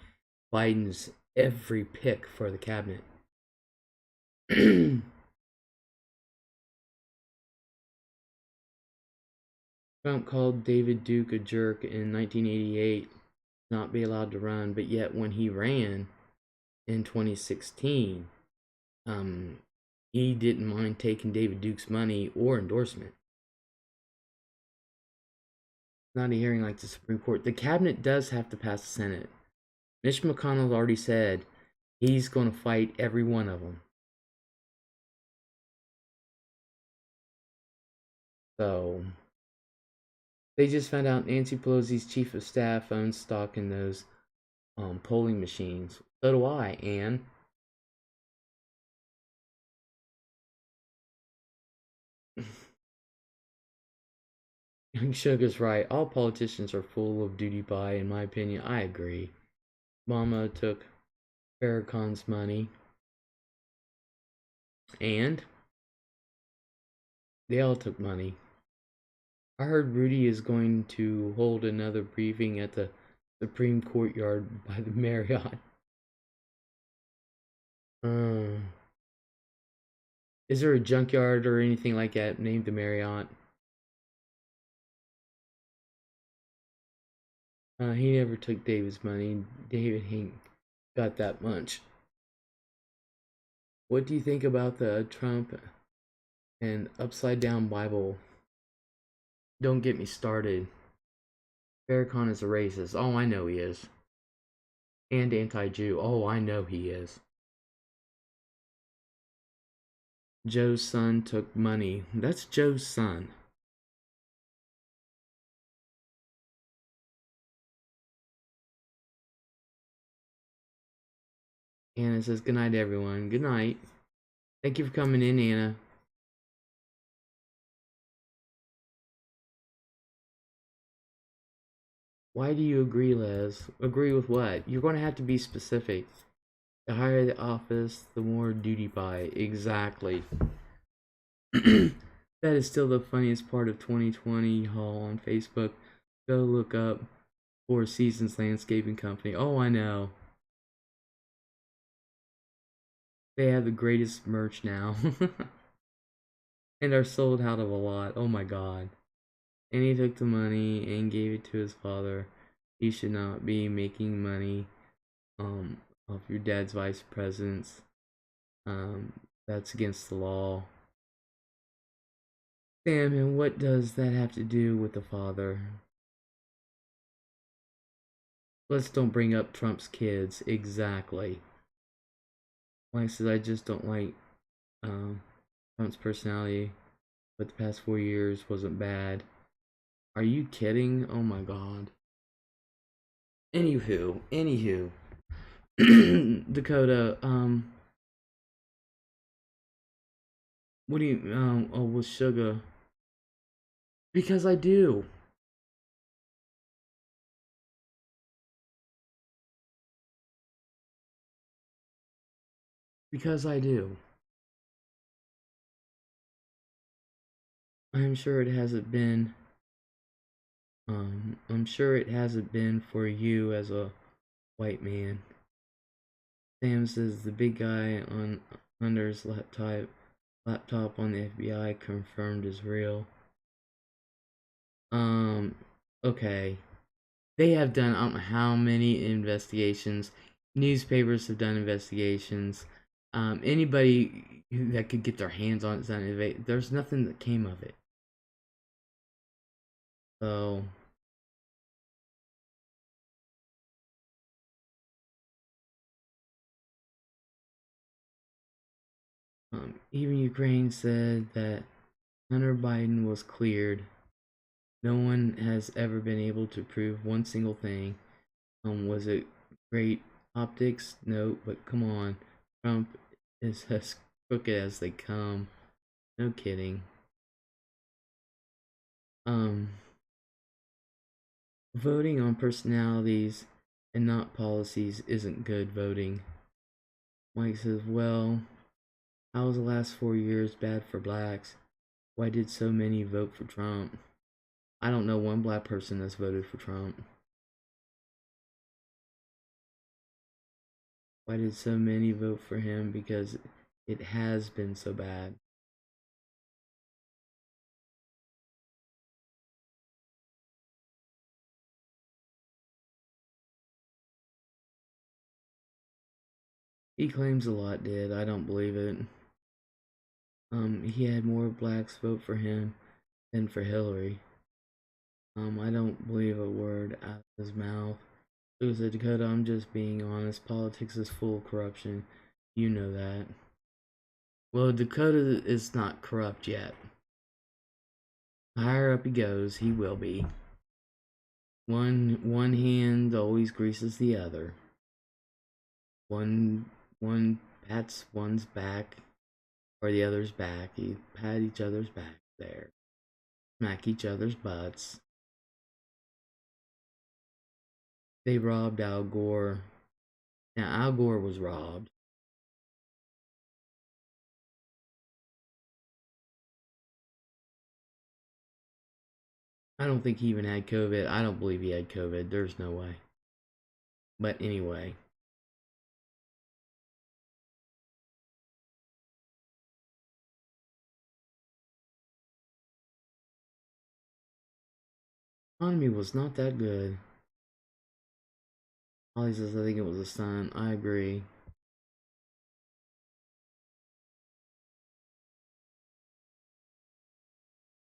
Biden's every pick for the cabinet. Trump called David Duke a jerk in 1988, not be allowed to run, but yet when he ran in 2016, he didn't mind taking David Duke's money or endorsement. Not a hearing like the Supreme Court. The cabinet does have to pass the Senate. Mitch McConnell already said he's going to fight every one of them. So they just found out Nancy Pelosi's chief of staff owns stock in those polling machines. So do I, Anne. Young Sugar's right. All politicians are full of duty by, in my opinion. I agree. Mama took Farrakhan's money. And they all took money. I heard Rudy is going to hold another briefing at the Supreme Courtyard by the Marriott. Is there a junkyard or anything like that named the Marriott? He never took David's money. David ain't got that much. What do you think about the Trump and upside down Bible? Don't get me started. Farrakhan is a racist. Oh, I know he is. And anti-Jew. Oh, I know he is. Joe's son took money. That's Joe's son. Anna says, good night, everyone. Good night. Thank you for coming in, Anna. Why do you agree, Les? Agree with what? You're going to have to be specific. The higher the office, the more duty by. Exactly. That is still the funniest part of 2020 haul on Facebook. Go look up Four Seasons Landscaping Company. Oh, I know. They have the greatest merch now. And are sold out of a lot. Oh my god. And he took the money and gave it to his father. He should not be making money off your dad's vice presidents. That's against the law. Sam, and what does that have to do with the father? Let's don't bring up Trump's kids. Exactly. Like I said, I just don't like Trump's personality, but the past 4 years wasn't bad. Are you kidding? Oh my god. Anywho. Dakota, what do you, oh, with Sugar? Because I do. Because I do. I'm sure it hasn't been, I'm sure it hasn't been for you as a white man. Sam says the big guy on Hunter's laptop laptop on the FBI confirmed is real. Okay. They have done I don't know how many investigations. Newspapers have done investigations. Anybody that could get their hands on it, there's nothing that came of it. So, even Ukraine said that Hunter Biden was cleared. No one has ever been able to prove one single thing. Was it great optics? No, but come on. Trump is as crooked as they come. No kidding. Um, Voting on personalities and not policies isn't good voting. Mike says, well, how was the last 4 years bad for blacks? Why did so many vote for Trump? I don't know one black person that's voted for Trump. Why did so many vote for him? Because it has been so bad. He claims a lot did. I don't believe it. He had more blacks vote for him than for Hillary. I don't believe a word out of his mouth. It was a Dakota, I'm just being honest. Politics is full of corruption. You know that. Well, Dakota is not corrupt yet. The higher up he goes, he will be. One hand always greases the other. One pats one's back or the other's back. You pat each other's back there. Smack each other's butts. They robbed Al Gore. Now Al Gore was robbed. I don't think he even had COVID. I don't believe he had COVID. There's no way. But anyway. Economy was not that good. Ollie says I think it was the sun. I agree.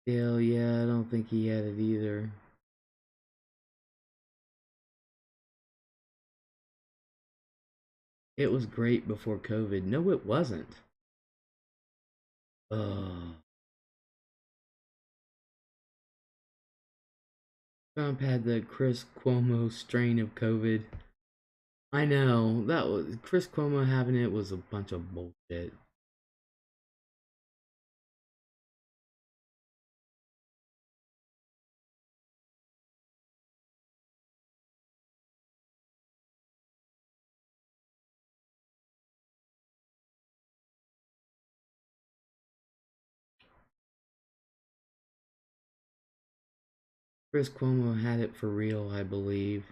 Dale, yeah, I don't think he had it either. It was great before COVID. No, it wasn't. Ugh. Trump had the Chris Cuomo strain of COVID. I know that was Chris Cuomo having it was a bunch of bullshit. Chris Cuomo had it for real, I believe.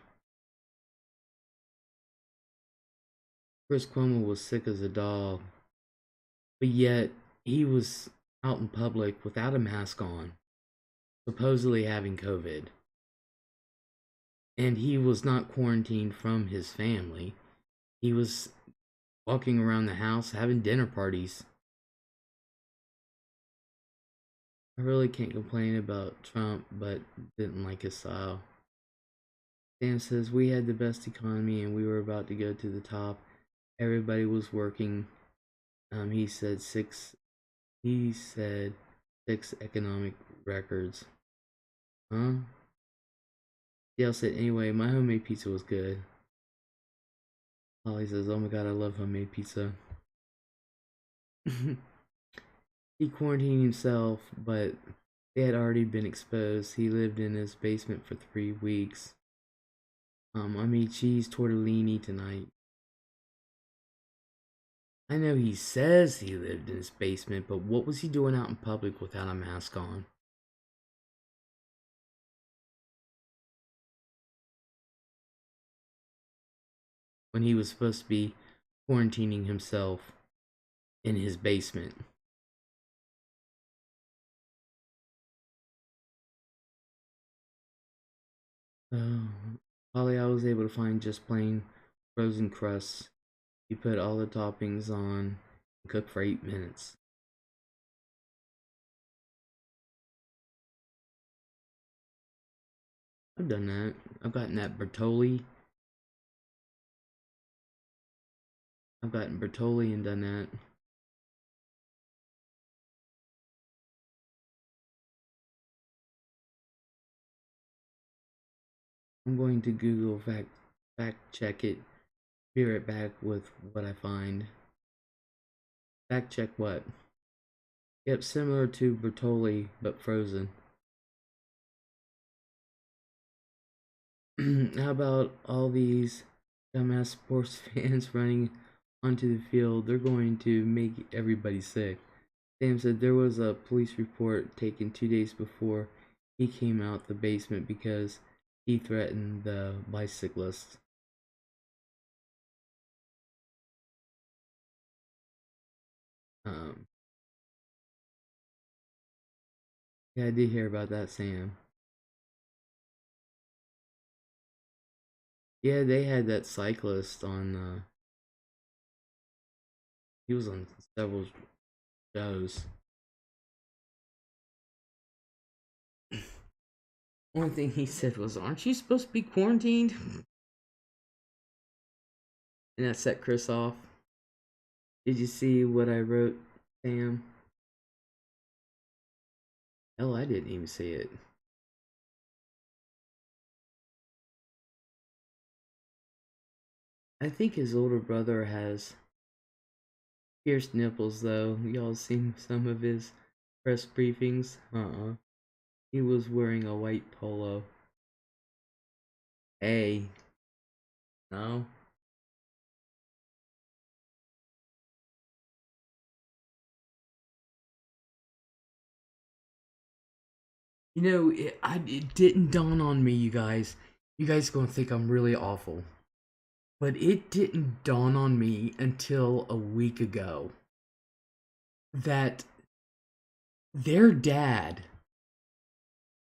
Chris Cuomo was sick as a dog, but yet he was out in public without a mask on, supposedly having COVID. And he was not quarantined from his family. He was walking around the house having dinner parties. I really can't complain about Trump, but didn't like his style. Sam says we had the best economy and we were about to go to the top. Everybody was working. He said six. He said 6 economic records. Huh? Dale said anyway. My homemade pizza was good. Holly says, "Oh my god, I love homemade pizza." He quarantined himself, but they had already been exposed. He lived in his basement for 3 weeks. I made cheese tortellini tonight. I know he says he lived in his basement, but what was he doing out in public without a mask on? When he was supposed to be quarantining himself in his basement. Holly, I was able to find just plain frozen crusts. You put all the toppings on and cook for 8 minutes. I've done that. I've gotten that Bertolli. I've gotten Bertolli and done that. I'm going to Google fact check it. Be right back with what I find. Fact check what? Yep, similar to Bertolli, but frozen. How about all these dumbass sports fans running onto the field? They're going to make everybody sick. Sam said there was a police report taken 2 days before he came out the basement because he threatened the bicyclist. Um, yeah, I did hear about that, Sam. Yeah, they had that cyclist on. He was on several shows. One thing he said was, "Aren't you supposed to be quarantined?" And that set Chris off. Did you see what I wrote, Sam? Hell, I didn't even see it. I think his older brother has pierced nipples, though. Y'all seen some of his press briefings? He was wearing a white polo. Hey. No? You know, it didn't dawn on me, you guys. You guys gonna think I'm really awful. But it didn't dawn on me until a week ago that their dad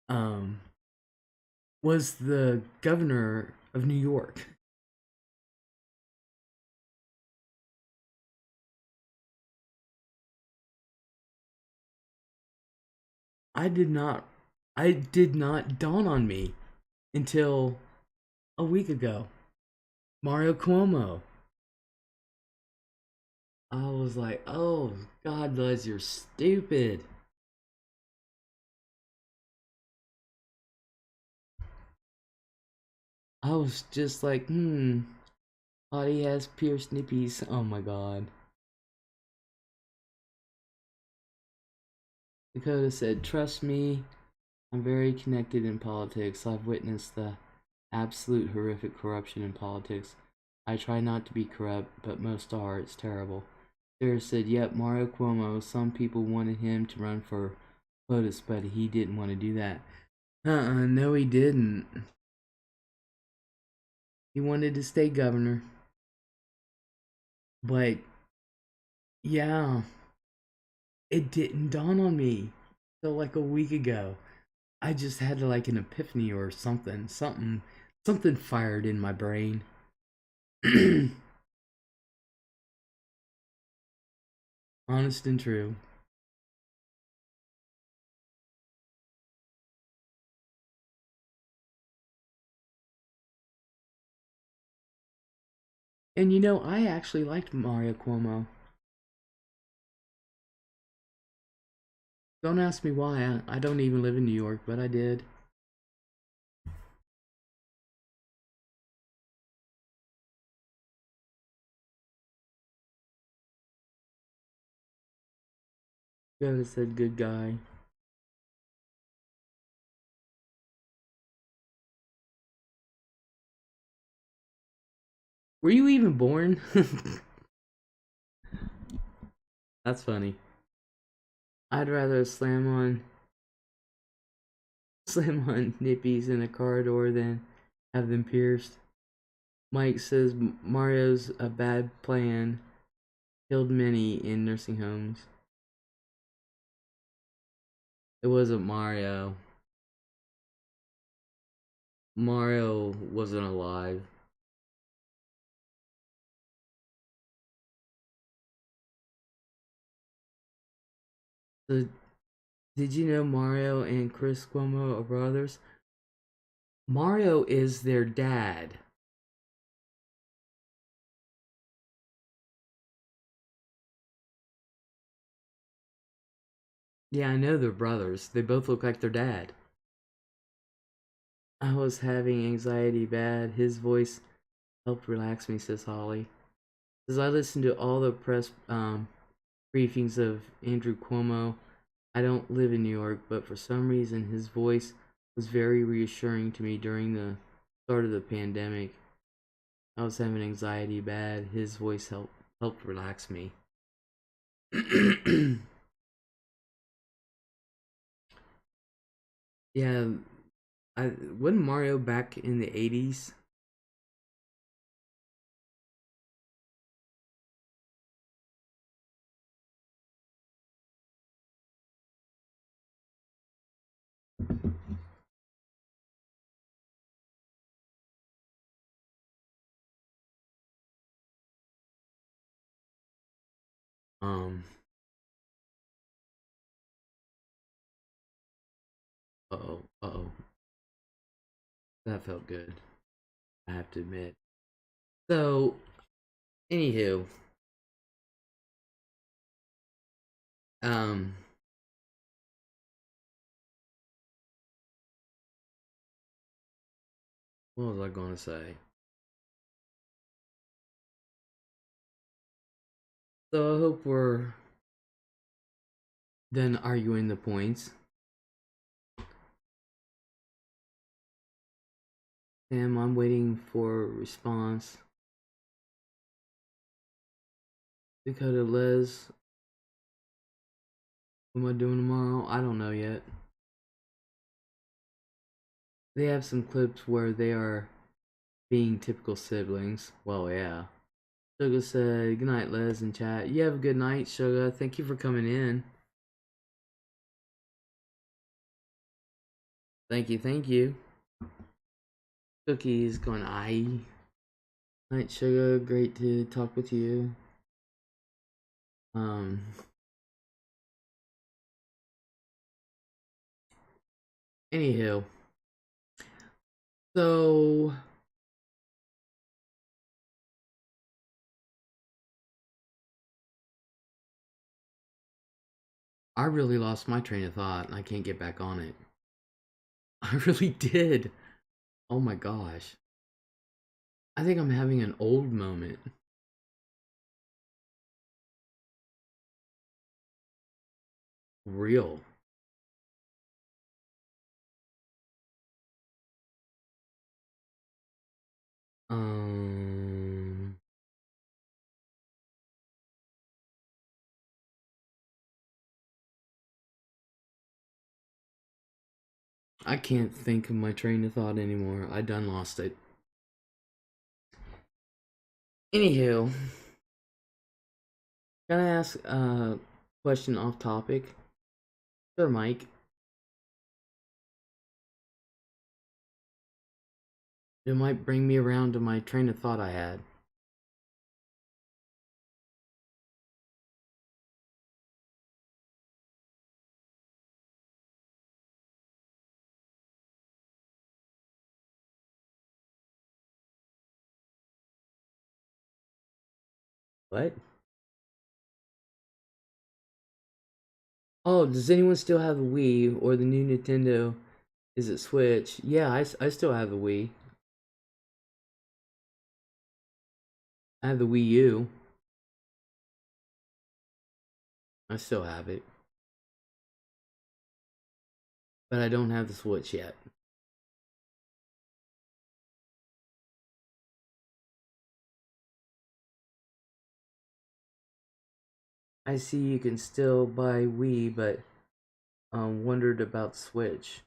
um was the governor of New York. I did not I did not dawn on me until a week ago. Mario Cuomo. I was like, "Oh, God, Les, you're stupid." I was just like, oh, he has pierced nippies. Oh my God. Dakota said, "Trust me, I'm very connected in politics. I've witnessed the absolute horrific corruption in politics. I try not to be corrupt, but most are. It's terrible." Sarah said, "Yep, Mario Cuomo. Some people wanted him to run for POTUS, but he didn't want to do that." No, he didn't. He wanted to stay governor. But, yeah, it didn't dawn on me till like a week ago. I just had like an epiphany or something. Something fired in my brain. Honest and true. And you know, I actually liked Mario Cuomo. Don't ask me why. I don't even live in New York, but I did. Go said good guy. Were you even born? That's funny. I'd rather slam on nippies in a corridor than have them pierced. Mike says Mario's a bad plan. Killed many in nursing homes. It wasn't Mario. Mario wasn't alive. So, did you know Mario and Chris Cuomo are brothers? Mario is their dad. Yeah, I know they're brothers. They both look like their dad. I was having anxiety bad. His voice helped relax me, says Holly. As I listened to all the press briefings of Andrew Cuomo, I don't live in New York, but for some reason his voice was very reassuring to me during the start of the pandemic. I was having anxiety bad. His voice helped relax me. Yeah, I wasn't Mario back in the 80s. Um, uh oh, that felt good. I have to admit. So, anywho, um, what was I gonna say? So I hope we're done arguing the points. Sam, I'm waiting for a response. Dakota Les, what am I doing tomorrow? I don't know yet. They have some clips where they are being typical siblings. Well, yeah. Suga said, good night, Les, in chat. You have a good night, Suga. Thank you for coming in. Thank you, thank you. Cookie's going, aye. Night, Suga. Great to talk with you. Um, Anywho. So, I really lost my train of thought and I can't get back on it. I really did. Oh my gosh. I think I'm having an old moment. Real. Um, I can't think of my train of thought anymore. I done lost it. Anywho, can I ask a question off topic? Sure, Mike. It might bring me around to my train of thought I had. What? Oh, does anyone still have the Wii or the new Nintendo? Is it Switch? Yeah, I still have the Wii. I have the Wii U. I still have it. But I don't have the Switch yet. I see you can still buy Wii, but wondered about Switch.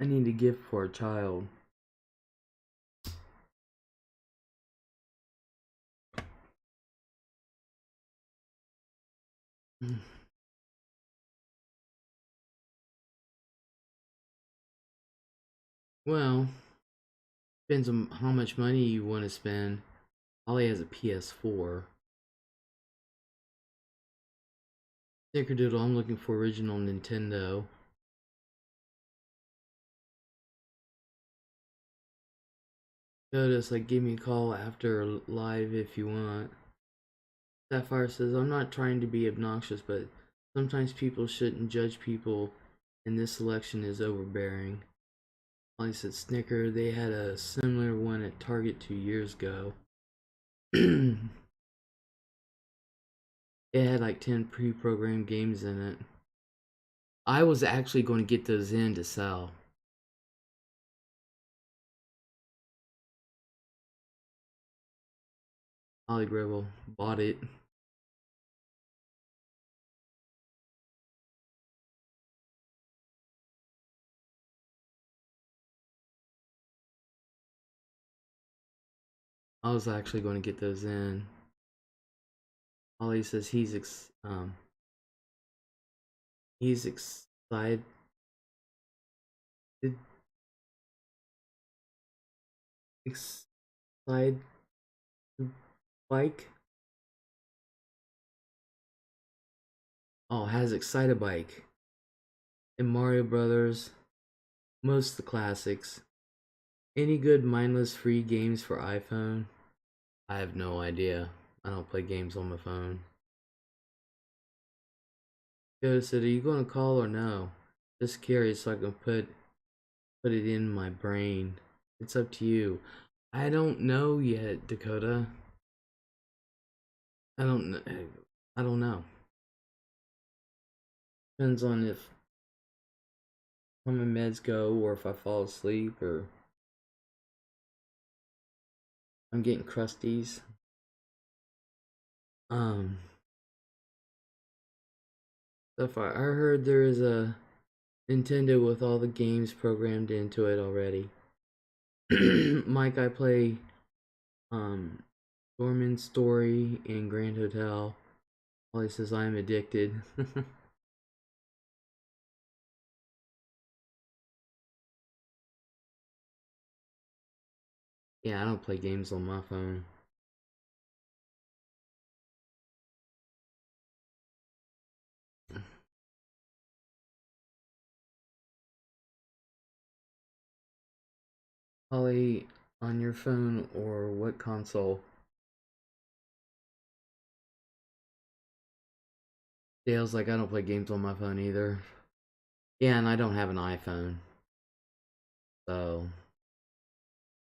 I need a gift for a child. Well, depends on how much money you want to spend. Ollie has a PS4. Snickerdoodle, I'm looking for original Nintendo. Notice, like, give me a call after live if you want. Sapphire says, I'm not trying to be obnoxious, but sometimes people shouldn't judge people, and this selection is overbearing. Ollie said, Snicker, they had a similar one at Target 2 years ago. It had like 10 pre-programmed games in it. I was actually going to get those in to sell. Ollie Gribble bought it. I was actually going to get those in. Ollie says he's excited. Excited bike. Oh, has Excita Bike and Mario Brothers. Most of the classics. Any good mindless free games for iPhone? I have no idea. I don't play games on my phone. Go said, are you going to call or no? Just curious so I can put it in my brain. It's up to you. I don't know yet, Dakota. I don't know. I don't know. Depends on if how my meds go or if I fall asleep or I'm getting crusties. So far, I heard there is a Nintendo with all the games programmed into it already. Mike, I play Dorman Story in Grand Hotel. Ollie says I'm addicted. Yeah, I don't play games on my phone. Ollie, on your phone or what console? Dale's like, I don't play games on my phone either. Yeah, and I don't have an iPhone. So,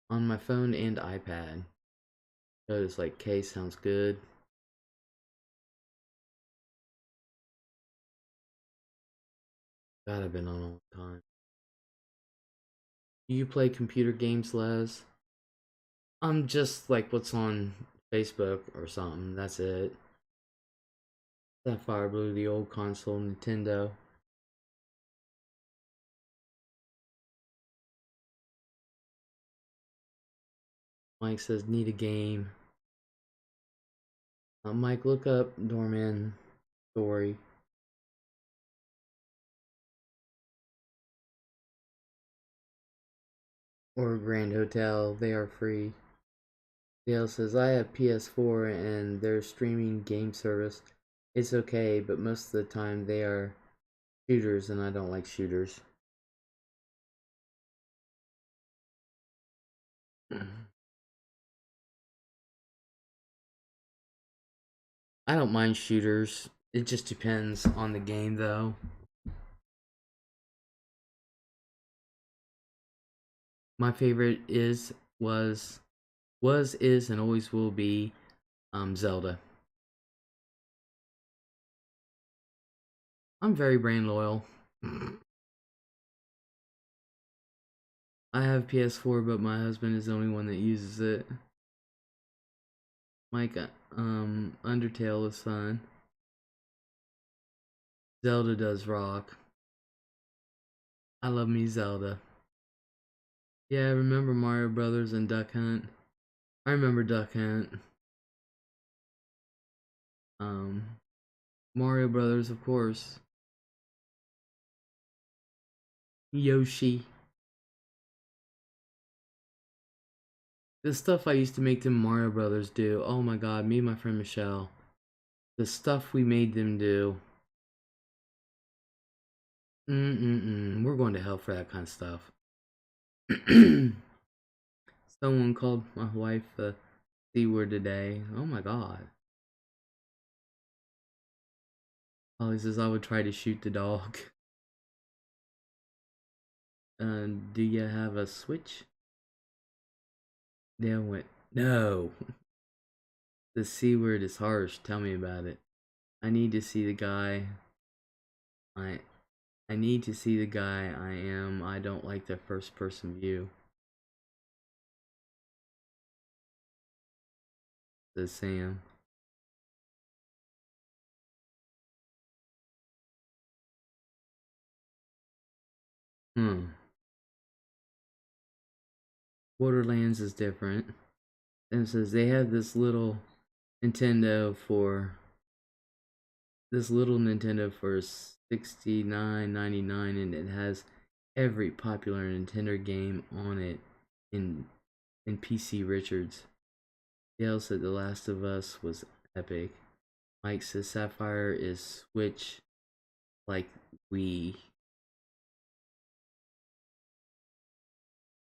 on my phone and iPad. So it's like, K sounds good. God, I've been on all the time. Do you play computer games, Les? I'm just like what's on Facebook or something. That's it. Sapphire Blue, the old console, Nintendo. Mike says, need a game. Mike, look up Dorman Story. Or Grand Hotel. They are free. Dale says, I have PS4 and their streaming game service. It's okay, but most of the time they are shooters and I don't like shooters. I don't mind shooters. It just depends on the game though. My favorite is and always will be Zelda. I'm very brand loyal. I have PS4, but my husband is the only one that uses it. Mike, Undertale is fun. Zelda does rock. I love me Zelda. Yeah, I remember Mario Brothers and Duck Hunt. I remember Duck Hunt. Um, Mario Brothers, of course. Yoshi. The stuff I used to make them Mario Brothers do. Oh my god, me and my friend Michelle. The stuff we made them do. We're going to hell for that kind of stuff. Someone called my wife the C word today. Oh my god. Holly says I would try to shoot the dog. Do you have a Switch? Dale went, no. The C word is harsh. Tell me about it. I need to see the guy. I I need to see the guy I am. I don't like the first person view. Says Sam. Borderlands is different. And it says they have Nintendo for this little Nintendo for $69.99, and it has every popular Nintendo game on it in PC Richards. Dale said The Last of Us was epic. Mike says Sapphire is Switch like Wii.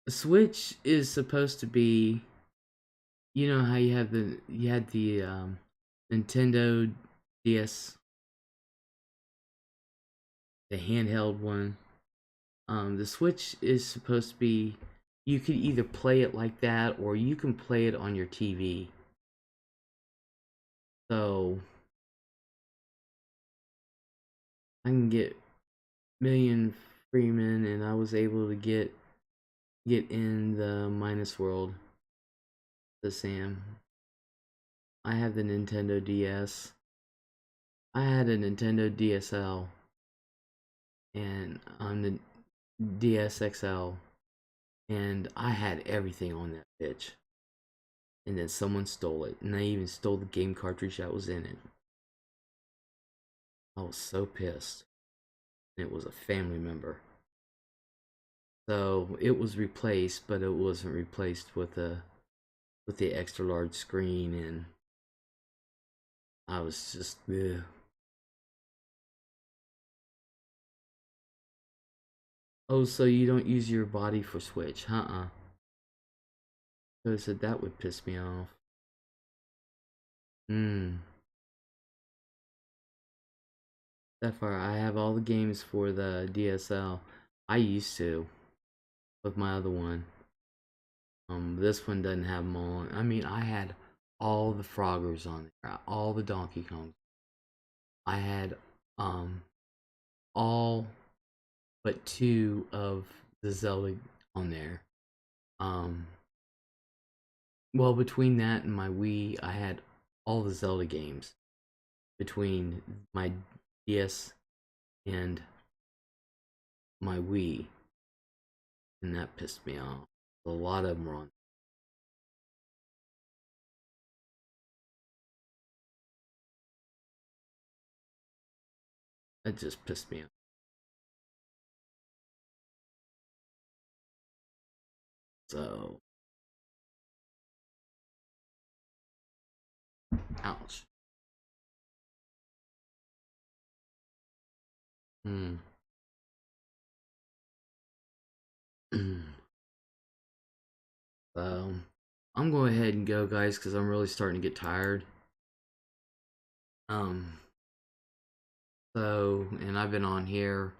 Switch is supposed to be, you know how you had the Nintendo DS, the handheld one. The Switch is supposed to be, you could either play it like that or you can play it on your TV. So I can get Million Freeman, and I was able to get in the Minus World. The Sam. I have the Nintendo DS. I had a Nintendo DSL and on the DSXL, and I had everything on that bitch. And then someone stole it, and they even stole the game cartridge that was in it. I was so pissed. And it was a family member. So it was replaced, but it wasn't replaced with the extra large screen, and I was just ugh. Oh, so you don't use your body for Switch? So I said that would piss me off. That far, I have all the games for the DSL. I used to with my other one. This one doesn't have them all. I mean, I had all the Froggers on there, all the Donkey Kongs. I had all but 2 of the Zelda on there. Well, between that and my Wii, I had all the Zelda games between my DS and my Wii, and that pissed me off. A lot of them were on. That just pissed me off. So, ouch. Hmm. So, I'm going ahead and go, guys, because I'm really starting to get tired. So, and I've been on here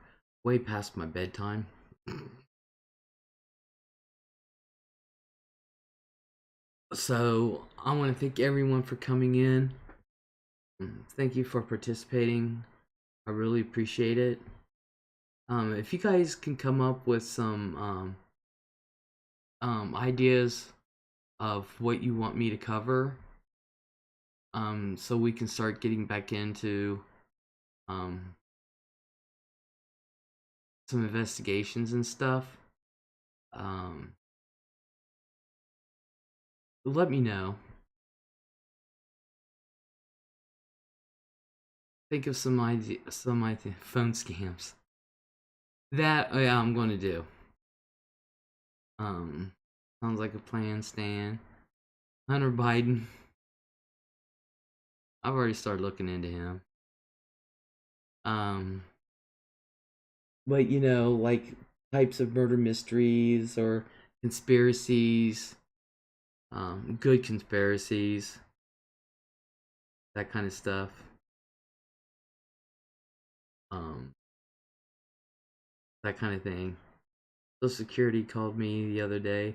way past my bedtime. So, I want to thank everyone for coming in. Thank you for participating. I really appreciate it. If you guys can come up with some ideas of what you want me to cover, so we can start getting back into some investigations and stuff, let me know. Think of some phone scams that I'm going to do. Sounds like a plan, Stan. Hunter Biden. I've already started looking into him. Um, but you know, like types of murder mysteries or conspiracies, good conspiracies, that kind of stuff. Um, that kind of thing. Social Security called me the other day.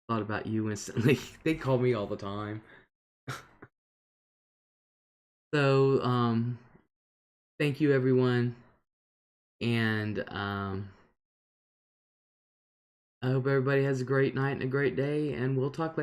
Thought about you instantly. They call me all the time. So, thank you everyone, and I hope everybody has a great night and a great day, and we'll talk later.